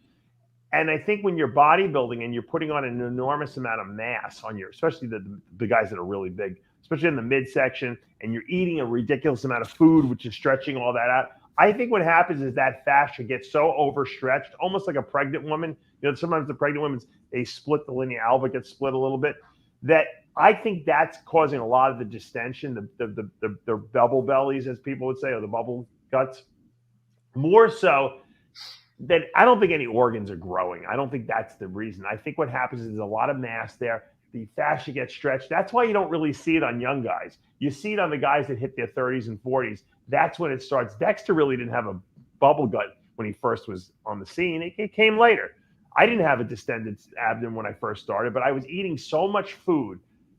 And I think when you're bodybuilding and you're putting on an enormous amount of mass on your, especially the guys that are really big, especially in the midsection, and you're eating a ridiculous amount of food, which is stretching all that out. I think what happens is that fascia gets so overstretched, almost like a pregnant woman. You know, sometimes the pregnant women, they split, the linea alba gets split a little bit. That I think that's causing a lot of the distension, the bubble bellies, as people would say, or the bubble guts. More so that I don't think any organs are growing. I don't think that's the reason. I think what happens is there's a lot of mass there. The fascia gets stretched. That's why you don't really see it on young guys. You see it on the guys that hit their 30s and 40s. That's when it starts. Dexter really didn't have a bubble gut when he first was on the scene. It came later. I didn't have a distended abdomen when I first started, but I was eating so much food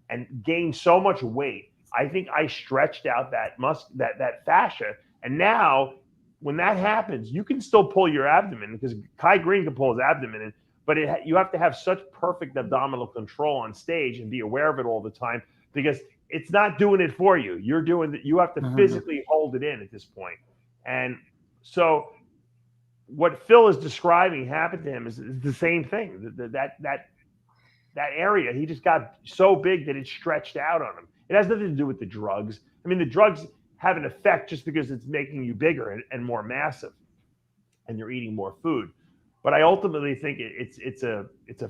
and gained so much weight. I think I stretched out that fascia. And now when that happens, you can still pull your abdomen, because Kai Greene can pull his abdomen in, but you have to have such perfect abdominal control on stage and be aware of it all the time, because it's not doing it for you. You have to physically hold it in at this point. And so what Phil is describing happened to him is the same thing. That area, he just got so big that it stretched out on him. It has nothing to do with the drugs. I mean, the drugs have an effect just because it's making you bigger and more massive, and you're eating more food. But I ultimately think it's a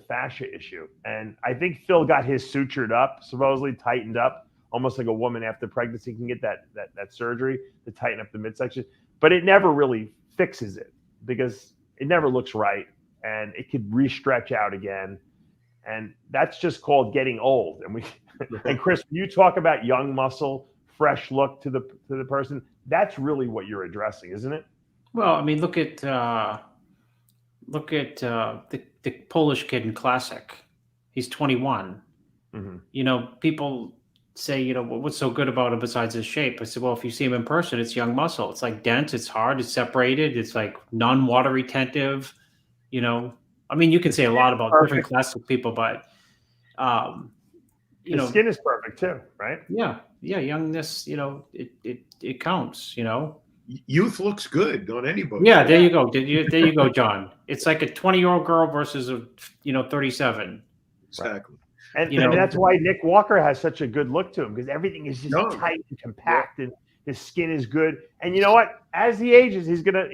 fascia issue. And I think Phil got his sutured up, supposedly tightened up, almost like a woman after pregnancy can get that surgery to tighten up the midsection. But it never really fixes it, because it never looks right, and it could re-stretch out again. And that's just called getting old. And Chris, when you talk about young muscle, fresh look to the person, that's really what you're addressing, isn't it? Well, I mean, look at the Polish kid in Classic. He's 21. Mm-hmm. You know, people say, you know, what's so good about him besides his shape? I said, well, if you see him in person, it's young muscle. It's like dense, it's hard, it's separated, it's like non-water retentive. You know, I mean, you can say a lot about different classic people, but you know, skin is perfect too, right? Yeah, youngness, you know, it counts, you know. Youth looks good on anybody. Yeah, there you go. There you go, John. It's like a 20-year-old girl versus a 37. Exactly. And that's why Nick Walker has such a good look to him, because everything is just tight and compact, and his skin is good. And you know what? As he ages, he's gonna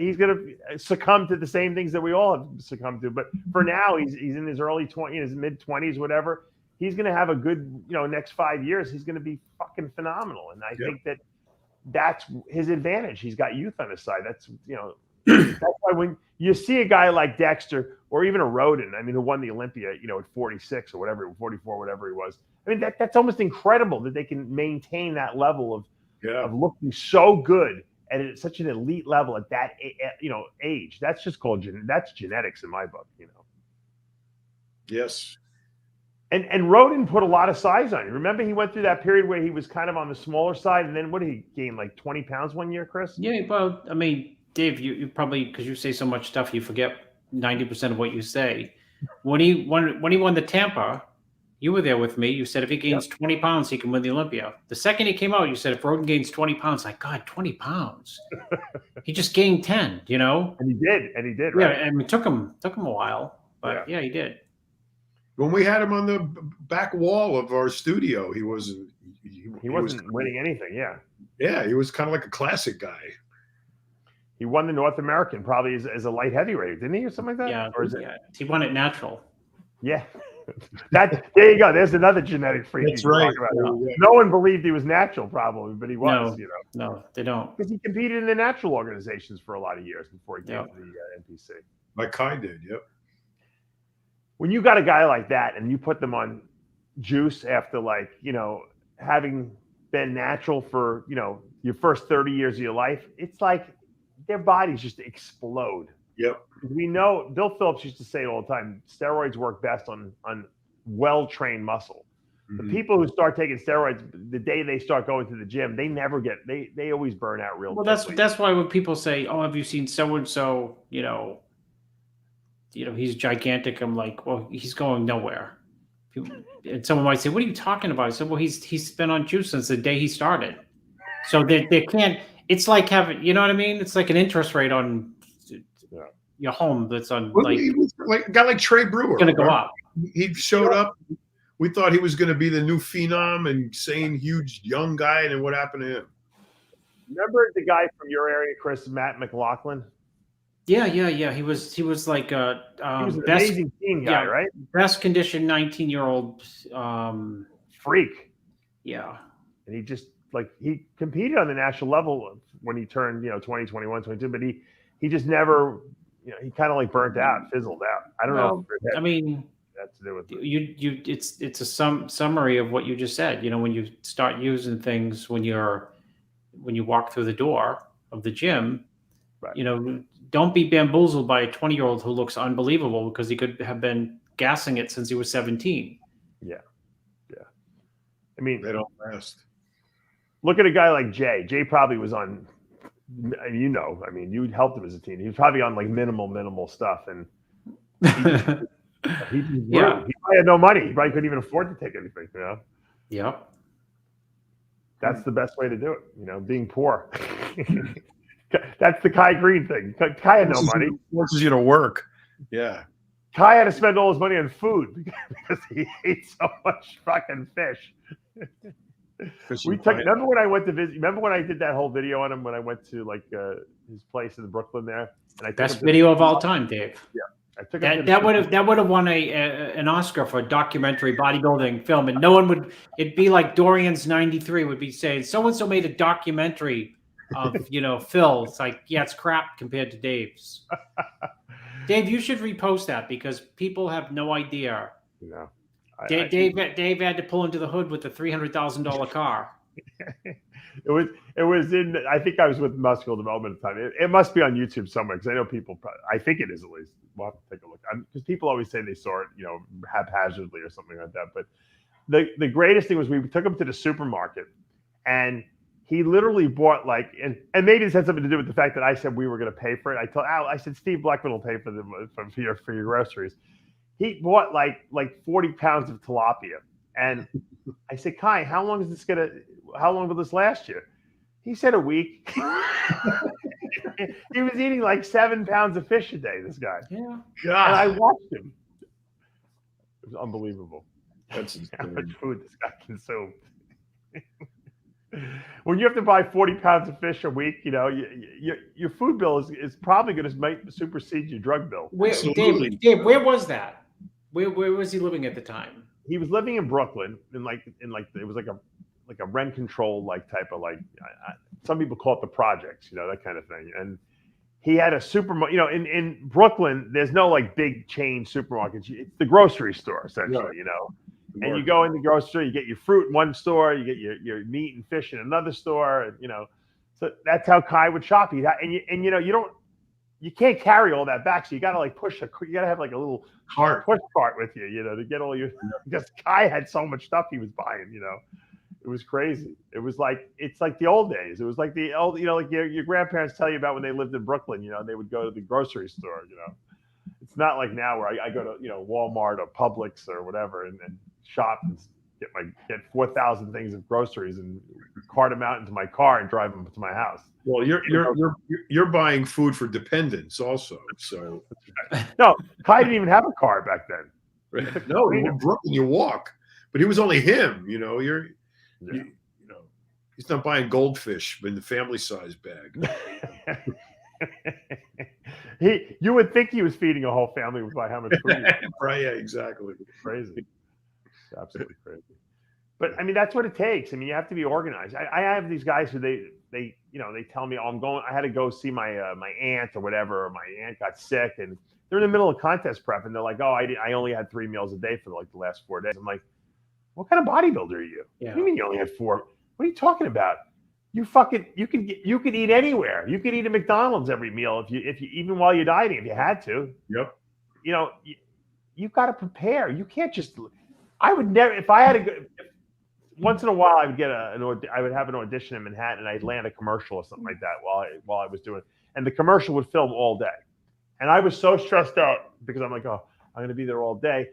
succumb to the same things that we all have succumbed to. But for now, he's in his early 20s, his mid 20s, whatever. He's gonna have a good, next 5 years. He's gonna be fucking phenomenal. And I think that's his advantage. He's got youth on his side. That's that's why when you see a guy like Dexter, or even a Rodin, I mean, who won the Olympia, at 46 or whatever, 44, whatever he was. I mean, that's almost incredible that they can maintain that level of looking so good at such an elite level at that, age. That's just called that's genetics in my book, Yes. And Rodin put a lot of size on him. Remember, he went through that period where he was kind of on the smaller side, and then what did he gain, like 20 pounds one year, Chris? Yeah, well, I mean, Dave, you probably, because you say so much stuff, you forget 90% of what you say. When he won the Tampa, you were there with me. You said if he gains 20 pounds, he can win the Olympia. The second he came out, you said if Rodin gains 20 pounds, like, God, 20 pounds. He just gained 10, And he did, right? Yeah, I mean, it took him a while, but yeah, he did. When we had him on the back wall of our studio, he wasn't winning anything. Yeah, he was kind of like a classic guy. He won the North American probably as a light heavyweight, didn't he, or something like that? Yeah, or is it? He won it natural. Yeah, there you go. There's another genetic freak. That's right. No one believed he was natural, probably, but he was. No, they don't. Because he competed in the natural organizations for a lot of years before he came to the NPC. Like Kai did. Yep. When you got a guy like that and you put them on juice after, having been natural for, your first 30 years of your life, it's like their bodies just explode. Yep. We know Bill Phillips used to say it all the time, steroids work best on well-trained muscle. Mm-hmm. The people who start taking steroids, the day they start going to the gym, they never they always burn out real quickly. That's why when people say, oh, have you seen so-and-so, he's gigantic. I'm like, well, he's going nowhere. And someone might say, what are you talking about? I said, well, he's been on juice since the day he started. So they can't, it's like having, you know what I mean? It's like an interest rate on, your home that's on Well, like he was like a guy like Trey Brewer. going to go right? up. He showed up. We thought he was going to be the new phenom and saying huge young guy, and then what happened to him? Remember the guy from your area, Chris, Matt McLaughlin? Yeah. He was like He was an best amazing team guy, right? best conditioned 19-year-old. Freak. Yeah. And he just he competed on the national level when he turned 20, 21, 22, but he just never he kind of like burnt out, fizzled out. I don't know. I mean, that's to do with it's a summary of what you just said. When you start using things when you walk through the door of the gym, right. Don't be bamboozled by a 20-year-old who looks unbelievable because he could have been gassing it since he was 17. Yeah. I mean, they don't last. Look at a guy like Jay. Jay probably was on, I mean, you helped him as a teen. He was probably on like minimal stuff, and he probably had no money. He probably couldn't even afford to take anything. Yep. That's the best way to do it. Being poor. That's the Kai Greene thing. Kai had no money. Forces you to work. Yeah. Kai had to spend all his money on food because he ate so much fucking fish. Remember when I went to visit? Remember when I did that whole video on him when I went to his place in Brooklyn there? And I best video of all time, Dave. Yeah, I took that would have won an Oscar for a documentary bodybuilding film, and no one would. It'd be like Dorian's 93 would be saying so and so made a documentary of Phil. It's like it's crap compared to Dave's. Dave, you should repost that because people have no idea. Dave had to pull into the hood with the $300,000 car. It was in. I think I was with Muscular Development at the time. It must be on YouTube somewhere because I know people. I think it is at least. We'll have to take a look because people always say they saw it, haphazardly or something like that. But the greatest thing was we took him to the supermarket, and he literally bought and maybe this had something to do with the fact that I said we were going to pay for it. I told Al, I said Steve Blackman will pay for your groceries. He bought like 40 pounds of tilapia. And I said, Kai, how long will this last you? He said a week. He was eating like 7 pounds of fish a day, this guy. Yeah. God. And I watched him. It was unbelievable. That's how much food this guy consumed. When you have to buy 40 pounds of fish a week, your food bill is probably going to supersede your drug bill. Dave, where was that? Where was he living at the time? He was living in Brooklyn, it was like a rent control type of some people call it the projects, that kind of thing. And he had a supermarket. In Brooklyn, there's no big chain supermarkets. It's the grocery store essentially, And you go in the grocery store, you get your fruit in one store, you get your meat and fish in another store, and so that's how Kai would shop. You can't carry all that back, so you got to you got to have a little push cart with you, to get all your. Because Kai had so much stuff he was buying, it was crazy. It's like the old days. It was like the old, your grandparents tell you about when they lived in Brooklyn. They would go to the grocery store. It's not like now where I go to Walmart or Publix or whatever and shop and get 4,000 things of groceries and cart them out into my car and drive them to my house. Well, you're buying food for dependents also. So no, Kai didn't even have a car back then. Right. No, in Brooklyn you walk, but he was only him. He's not buying goldfish in the family size bag. You would think he was feeding a whole family by how much food. Right? Yeah, exactly. Crazy. It's absolutely crazy. But I mean, that's what it takes. I mean, you have to be organized. I have these guys who they tell me, I had to go see my aunt or whatever, or my aunt got sick, and they're in the middle of contest prep, and they're like, I only had 3 meals a day for the last 4 days. I'm like, what kind of bodybuilder are you? Yeah. What do you mean you only had 4? What are you talking about? You could eat anywhere. You could eat at McDonald's every meal if you even while you're dieting if you had to. Yep. You've got to prepare. You can't just. I would never if I had to go. Once in a while, I would I would have an audition in Manhattan, and I'd land a commercial or something like that while I was doing it. And the commercial would film all day, and I was so stressed out because I'm like, oh, I'm going to be there all day,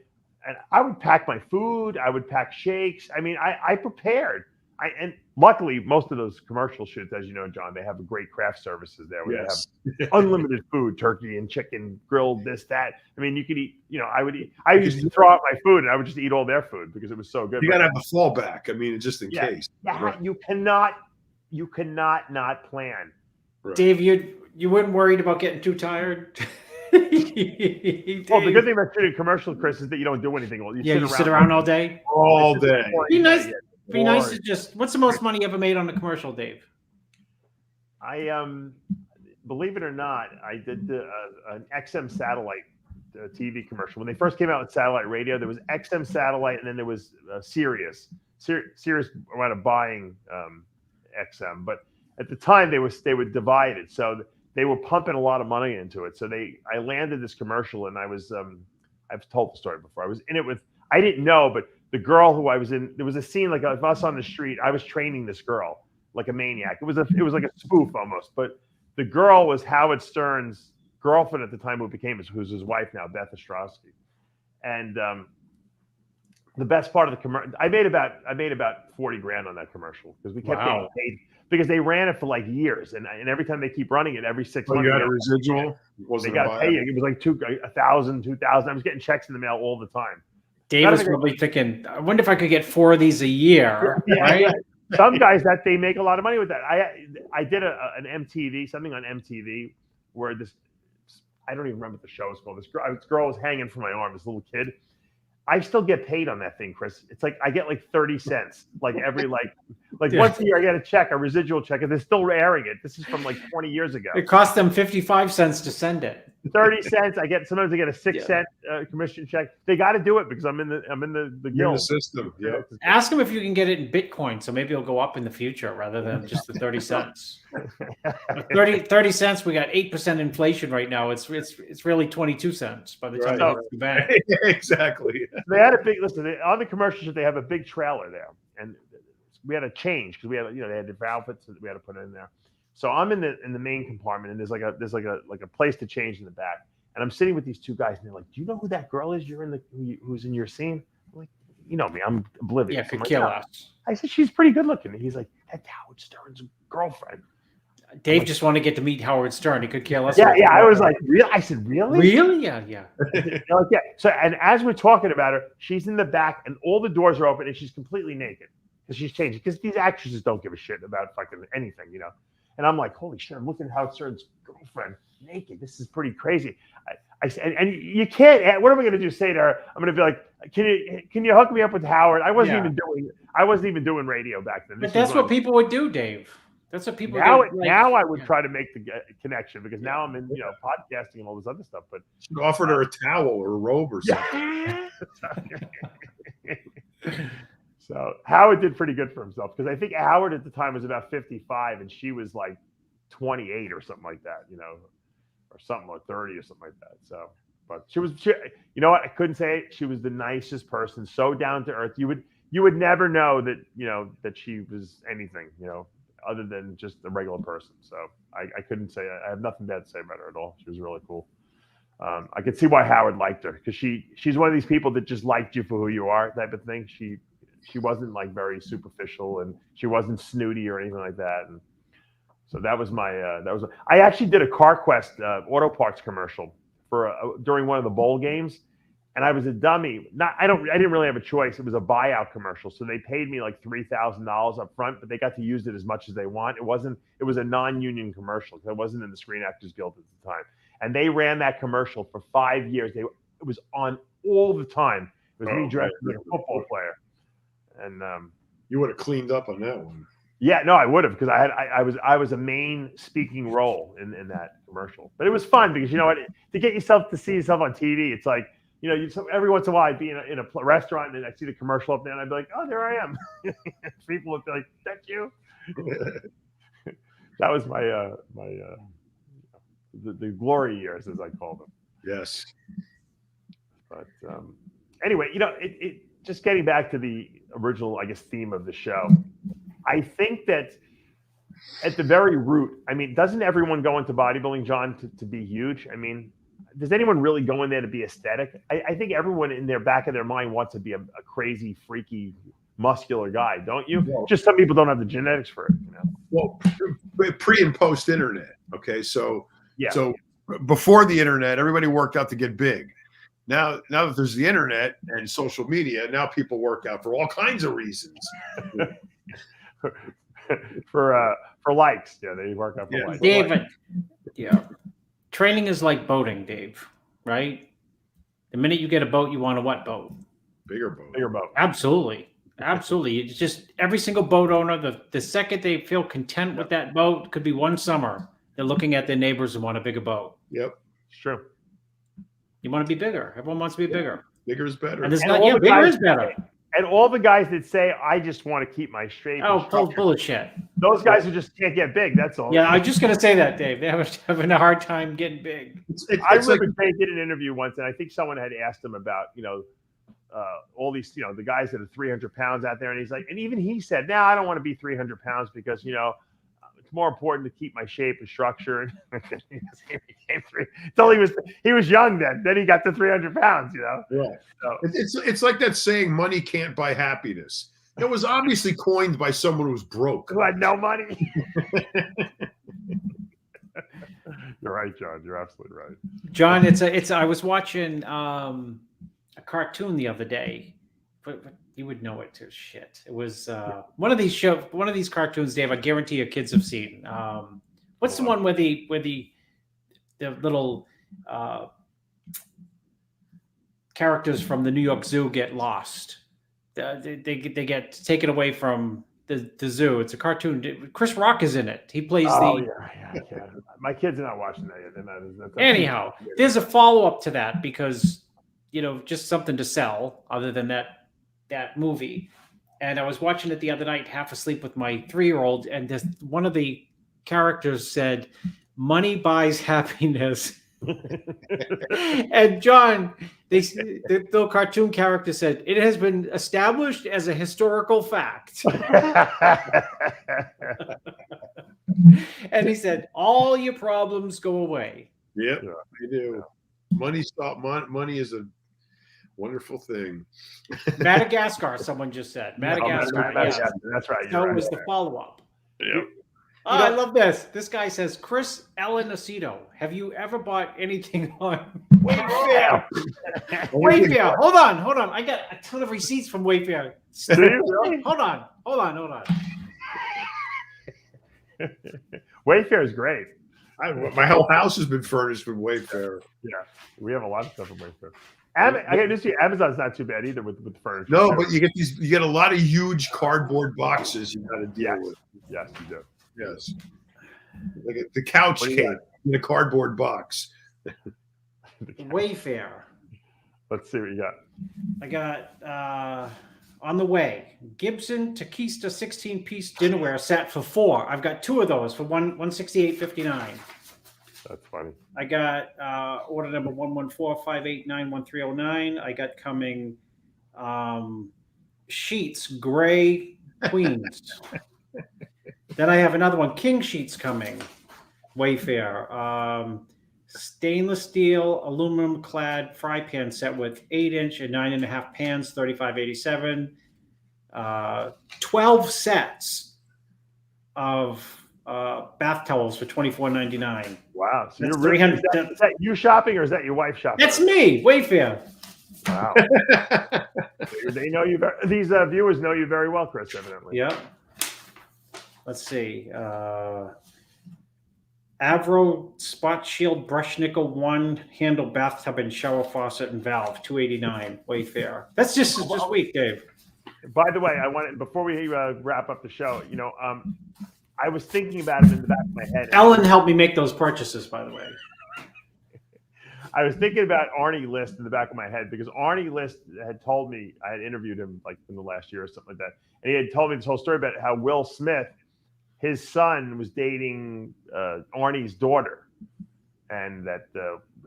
and I would pack my food, I would pack shakes. I mean, I prepared. and luckily most of those commercial shoots, as you know, John, they have great craft services there where they have unlimited food, turkey and chicken, grilled, this, that. I mean, you could eat, I used to throw out my food and I would just eat all their food because it was so good. You got to have a fallback. I mean, just in case. Yeah, right. You cannot not plan. Right. Dave, you weren't worried about getting too tired? Well, the good thing about shooting commercial, Chris, is that you don't do anything. You sit around all day? All day. Be nice. Be nice to just. What's the most money you ever made on a commercial, Dave? I believe it or not, I did an XM satellite TV commercial when they first came out with satellite radio. There was XM satellite, and then there was Sirius. Sirius wound up buying XM, but at the time they were divided, so they were pumping a lot of money into it. So I landed this commercial, and I was I've told the story before. I was in it with, I didn't know, but the girl who I was in, there was a scene like of us on the street. I was training this girl like a maniac. It was like a spoof almost, but the girl was Howard Stern's girlfriend at the time, who's his wife now, Beth Ostrowski. And the best part of the commercial, I made about $40,000 on that commercial because we kept getting paid because they ran it for like years, and every time they keep running it every 6 months. You got a residual? They got to pay you. It was like $1,000, $2,000. I was getting checks in the mail all the time. Dave was probably thinking, I wonder if I could get 4 of these a year, right? Yeah. Some guys that they make a lot of money with that. I did an MTV, something on MTV where I don't even remember what the show was called. This girl was hanging from my arm, this little kid. I still get paid on that thing, Chris. It's like I get like 30 cents, like every once a year I get a check, a residual check, and they're still airing it. This is from like 20 years ago. It cost them 55 cents to send it. 30 cents. Sometimes I get a 6-cent commission check. They got to do it because I'm in the guild. In the system. Yeah. Ask them if you can get it in Bitcoin, so maybe it'll go up in the future rather than just the 30 cents. 30 cents. We got 8% inflation right now. It's really 22 cents by the time it hits the bank. Exactly. They had a big on the commercials. They have a big trailer there, and we had to change because we had they had different outfits that we had to put in there. So I'm in the main compartment, and there's like a place to change in the back, and I'm sitting with these 2 guys, and they're like, "Do you know who that girl is? Who's in your scene?" I'm like, "You know me, I'm oblivious." Yeah, could kill us. I said, "She's pretty good looking." And he's like, "That's Howard Stern's girlfriend." Dave just wanted to get to meet Howard Stern. He could kill us. Yeah. I was like, "Really?" I said, "Really?" Really? Yeah. They're like, yeah. So, and as we're talking about her, she's in the back, and all the doors are open, and she's completely naked because she's changing. Because these actresses don't give a shit about fucking anything, And I'm like, holy shit, I'm looking at Howard Stern's girlfriend naked. This is pretty crazy. I said, and you can't, what am I going to do? Say to her, I'm going to be like, can you hook me up with Howard? I wasn't even doing radio back then. But that's what people would do, Dave. That's what people do. Now I would try to make the connection because now I'm in, podcasting and all this other stuff. But you offered her a towel or a robe or something. So Howard did pretty good for himself because I think Howard at the time was about 55 and she was like 28 or something like that, or something like 30 or something like that. So, but she you know what? I couldn't say it. She was the nicest person, so down to earth. You would never know that, that she was anything, other than just a regular person. So I couldn't say, I have nothing bad to say about her at all. She was really cool. I could see why Howard liked her because she's one of these people that just liked you for who you are type of thing. She wasn't like very superficial and she wasn't snooty or anything like that. And so that was I actually did a CarQuest auto parts commercial during one of the bowl games. And I was a dummy. I didn't really have a choice. It was a buyout commercial. So they paid me like $3,000 up front, but they got to use it as much as they want. It was a non-union commercial because I wasn't in the Screen Actors Guild at the time. And they ran that commercial for 5 years. It was on all the time. It was me dressed as a football player. And you would have cleaned up on that one. Yeah, no, I would have because I was a main speaking role in that commercial. But it was fun because to get yourself to see yourself on TV, it's like every once in a while I'd be in a restaurant and I'd see the commercial up there and I'd be like, oh, there I am. People would be like, that's you. That was my the glory years, as I call them. Yes. But anyway, it just getting back to the original, I guess, theme of the show. I think that at the very root, doesn't everyone go into bodybuilding, John, to be huge? Does anyone really go in there to be aesthetic? I think everyone in their back of their mind wants to be a crazy, freaky muscular guy, don't you? Well, Just some people don't have the genetics for it. You know? Well, pre and post internet. Okay, so Yeah. so before the internet, everybody worked out to get big. Now that there's the internet and social media, now people work out for all kinds of reasons. for likes, yeah, they work out for likes. David, yeah, training is like boating, Dave. Right? The minute you get a boat, you want a what boat? Bigger boat. Bigger boat. Absolutely. It's just every single boat owner, the second they feel content with that boat, could be one summer, they're looking at their neighbors and want a bigger boat. Yep. It's true. You want to be bigger. Everyone wants to be bigger. Bigger is better. And there's And not, all yeah, the bigger guys- is better. And all the guys that say, I just want to keep my shape. Oh, and structure," bullshit. those guys who just can't get big, that's all. Yeah, I was just going to say that, Dave. They're having a hard time getting big. I It's like, remember Jay did an interview once, and I think someone had asked him about, all these, the guys that are 300 pounds out there. And he's like, and even he said, no, I don't want to be 300 pounds because, it's more important to keep my shape and structure. And he became until he was young then. Then he got to 300 pounds, yeah. So, It's like that saying, money can't buy happiness. It was obviously coined by someone who was broke. who had no money. You're right, John. You're absolutely right. John, I was watching a cartoon the other day, but you would know it too. Shit. It was one of these cartoons, Dave, I guarantee your kids have seen. What's the one where the little characters from the New York Zoo get lost? They get taken away from the zoo. It's a cartoon. Chris Rock is in it. He plays yeah. My kids are not watching that yet. That's Anyhow, there's a follow-up to that because, just something to sell other than that movie. And I was watching it the other night, half asleep with my 3-year-old, and one of the characters said, "Money buys happiness." And John, the little cartoon character said, "It has been established as a historical fact." And he said, "All your problems go away." Yep, they do. Money is a wonderful thing. Madagascar, someone just said. Madagascar. That's Yes. that's right. That You're was right. the follow-up. Yep. Oh, I love this. This guy says, Chris Ellen Aceto, have you ever bought anything on Wayfair? Wayfair. Hold on. I got a ton of receipts from Wayfair. Do you? Hold on. Wayfair is great. My whole house has been furnished with Wayfair. Yeah, we have a lot of stuff from Wayfair. I got to see Amazon's not too bad either with furniture. No, but you get a lot of huge cardboard boxes you got to deal with. Yes, you do. Yes, like the couch What do you came in a cardboard box. Wayfair. Let's see what you got. I got on the way Gibson Takista 16-piece dinnerware set for 4. I've got 2 of those for $168.59. That's funny. I got order number 114-589-1309. I got coming sheets, gray queens. Then I have another one, king sheets coming, Wayfair. Stainless steel, aluminum clad fry pan set with 8-inch and 9.5 pans, $35.87. 12 sets of bath towels for $24.99. Wow. So That's you're really, is 300. that you shopping or is that your wife shopping? That's me, Wayfair. Wow. They know you. These viewers know you very well, Chris. Evidently. Yep. Let's see. Avro Spot Shield Brush Nickel 1 handle bathtub and shower faucet and valve, $289. Wayfair. That's just week, Dave. By the way, I wanted before we wrap up the show. I was thinking about it in the back of my head. Ellen helped me make those purchases, by the way. I was thinking about Arnie List in the back of my head because Arnie List had told me, I had interviewed him like in the last year or something like that. And he had told me this whole story about how Will Smith, his son, was dating Arnie's daughter. And that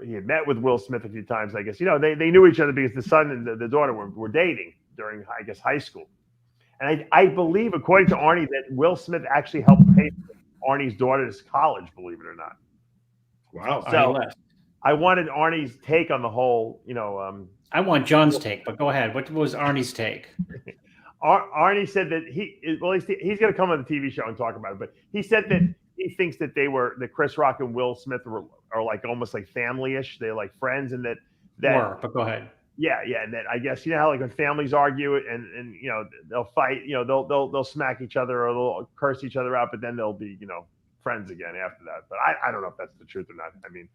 he had met with Will Smith a few times, I guess. They knew each other because the son and the daughter were dating during, I guess, high school. And I believe, according to Arnie, that Will Smith actually helped pay for Arnie's daughter's college, believe it or not. Wow. So I wanted Arnie's take on the whole, I want John's take, but go ahead. What was Arnie's take? Arnie said that he's going to come on the TV show and talk about it, but he said that he thinks that that Chris Rock and Will Smith are like almost like family-ish. They're like friends, and that but go ahead. Yeah, and then I guess you know how like when families argue and you know they'll fight, you know they'll smack each other or they'll curse each other out, but then they'll be friends again after that. But I don't know if that's the truth or not. I mean,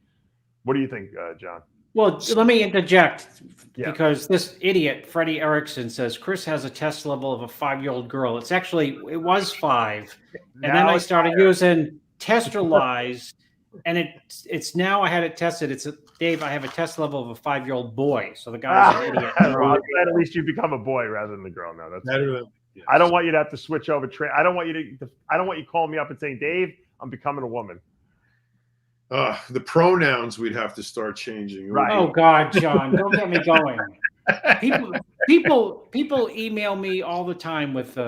what do you think, John? Well, let me interject because this idiot Freddie Erickson says Chris has a test level of a 5-year-old girl. It was 5, and then I started using Testralize, and it's now I had it tested. Dave, I have a test level of a 5-year-old boy. So the guy's an idiot. Well, at least you become a boy rather than the girl. No, that's better than. Yes. I don't want you to have to switch over. I don't want you calling me up and saying, Dave, I'm becoming a woman. The pronouns we'd have to start changing. Right. Oh God, John, don't get me going. People email me all the time with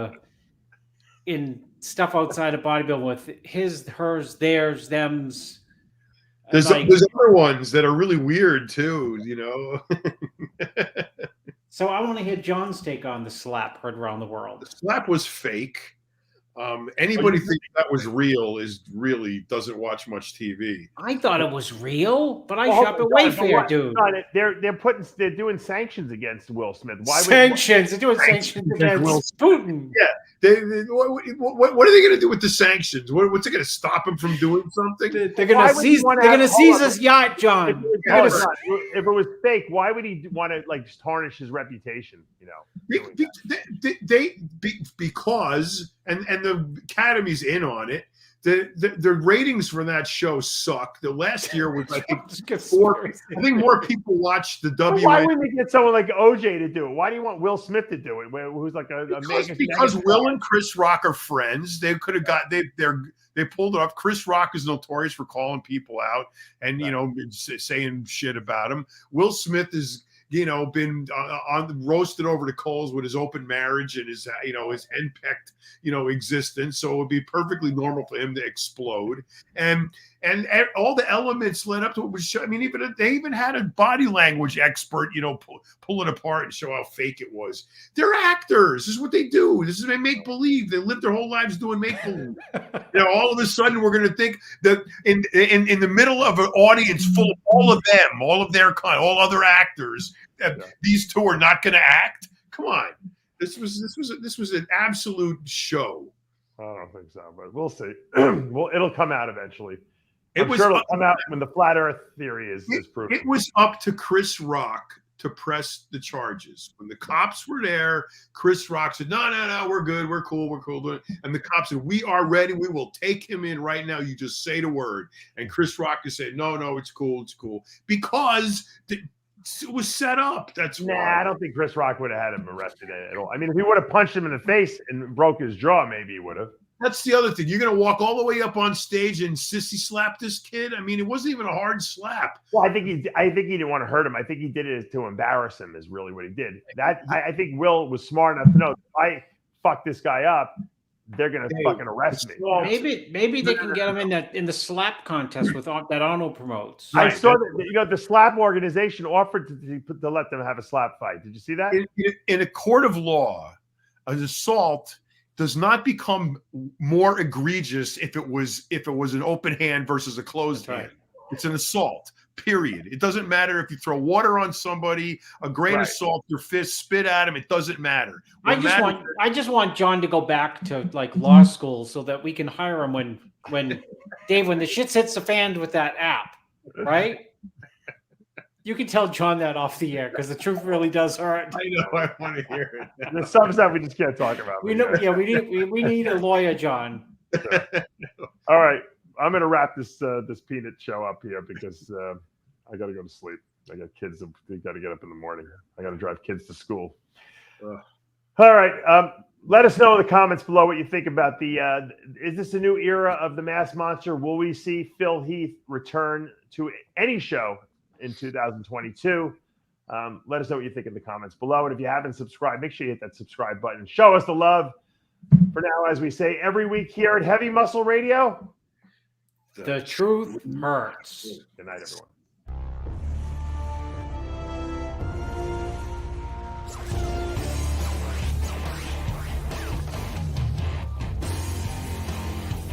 in stuff outside of bodybuilding with his, hers, theirs, thems. There's other ones that are really weird too, So I want to hear John's take on the slap heard around the world. The slap was fake. Anybody think that was real really doesn't watch much TV. I thought it was real, but I shop at Wayfair, dude. They're doing sanctions against Will Smith. Why they're doing sanctions against Putin? Yeah. What are they going to do with the sanctions? What's it going to stop him from doing something? They're going to seize. They're going to seize his yacht, John. If it was fake, why would he want to like tarnish his reputation? Because the Academy's in on it. The ratings for that show suck. The last year was I think more people watched the WNBA. Why wouldn't they get someone like OJ to do it? Why do you want Will Smith to do it? Who's like because Will and Chris Rock are friends. They could have got they pulled it off. Chris Rock is notorious for calling people out and saying shit about him. Will Smith is been roasted over the coals with his open marriage and his henpecked existence. So it would be perfectly normal for him to explode. And all the elements led up to it. I mean, they even had a body language expert, pull it apart and show how fake it was. They're actors. This is what they do. This is they make believe. They live their whole lives doing make believe. All of a sudden we're going to think that in the middle of an audience full of all of them, all of their kind, all other actors, these two are not going to act. Come on, this was an absolute show. I don't think so, but we'll see. Well, it'll come out eventually. I'm sure it'll come out when the flat Earth theory is proven. It was up to Chris Rock to press the charges. When the cops were there, Chris Rock said, no, we're good. We're cool. And the cops said, we are ready. We will take him in right now. You just say the word. And Chris Rock just said, no, it's cool. Because it was set up. That's why. I don't think Chris Rock would have had him arrested at all. I mean, if he would have punched him in the face and broke his jaw, maybe he would have. That's the other thing. You're going to walk all the way up on stage and sissy slap this kid? I mean, it wasn't even a hard slap. Well, I think he didn't want to hurt him. I think he did it to embarrass him is really what he did. I think Will was smart enough to know if I fuck this guy up, they're going to fucking arrest me. Maybe they can get him in the slap contest with that Arnold promotes. I saw that the slap organization offered to let them have a slap fight. Did you see that? In a court of law, an assault does not become more egregious if it was an open hand versus a closed hand. It's an assault, period. It doesn't matter if you throw water on somebody, a grain of salt, your fist, spit at him. It doesn't matter. I just want John to go back to like law school so that we can hire him when the shit hits the fan with that app, right? You can tell John that off the air because the truth really does hurt. I know. I want to hear it. There's some stuff we just can't talk about. We know. Yeah, we need a lawyer, John. So. All right, I'm gonna wrap this peanut show up here because I got to go to sleep. I got kids. They got to get up in the morning. I got to drive kids to school. All right. Let us know in the comments below what you think about the. Is this a new era of the Mass Monster? Will we see Phil Heath return to any show in 2022? Let us know what you think in the comments below. And if you haven't subscribed, make sure you hit that subscribe button. Show us the love. For now, as we say every week here at Heavy Muscle Radio, the truth hurts. Good night, everyone.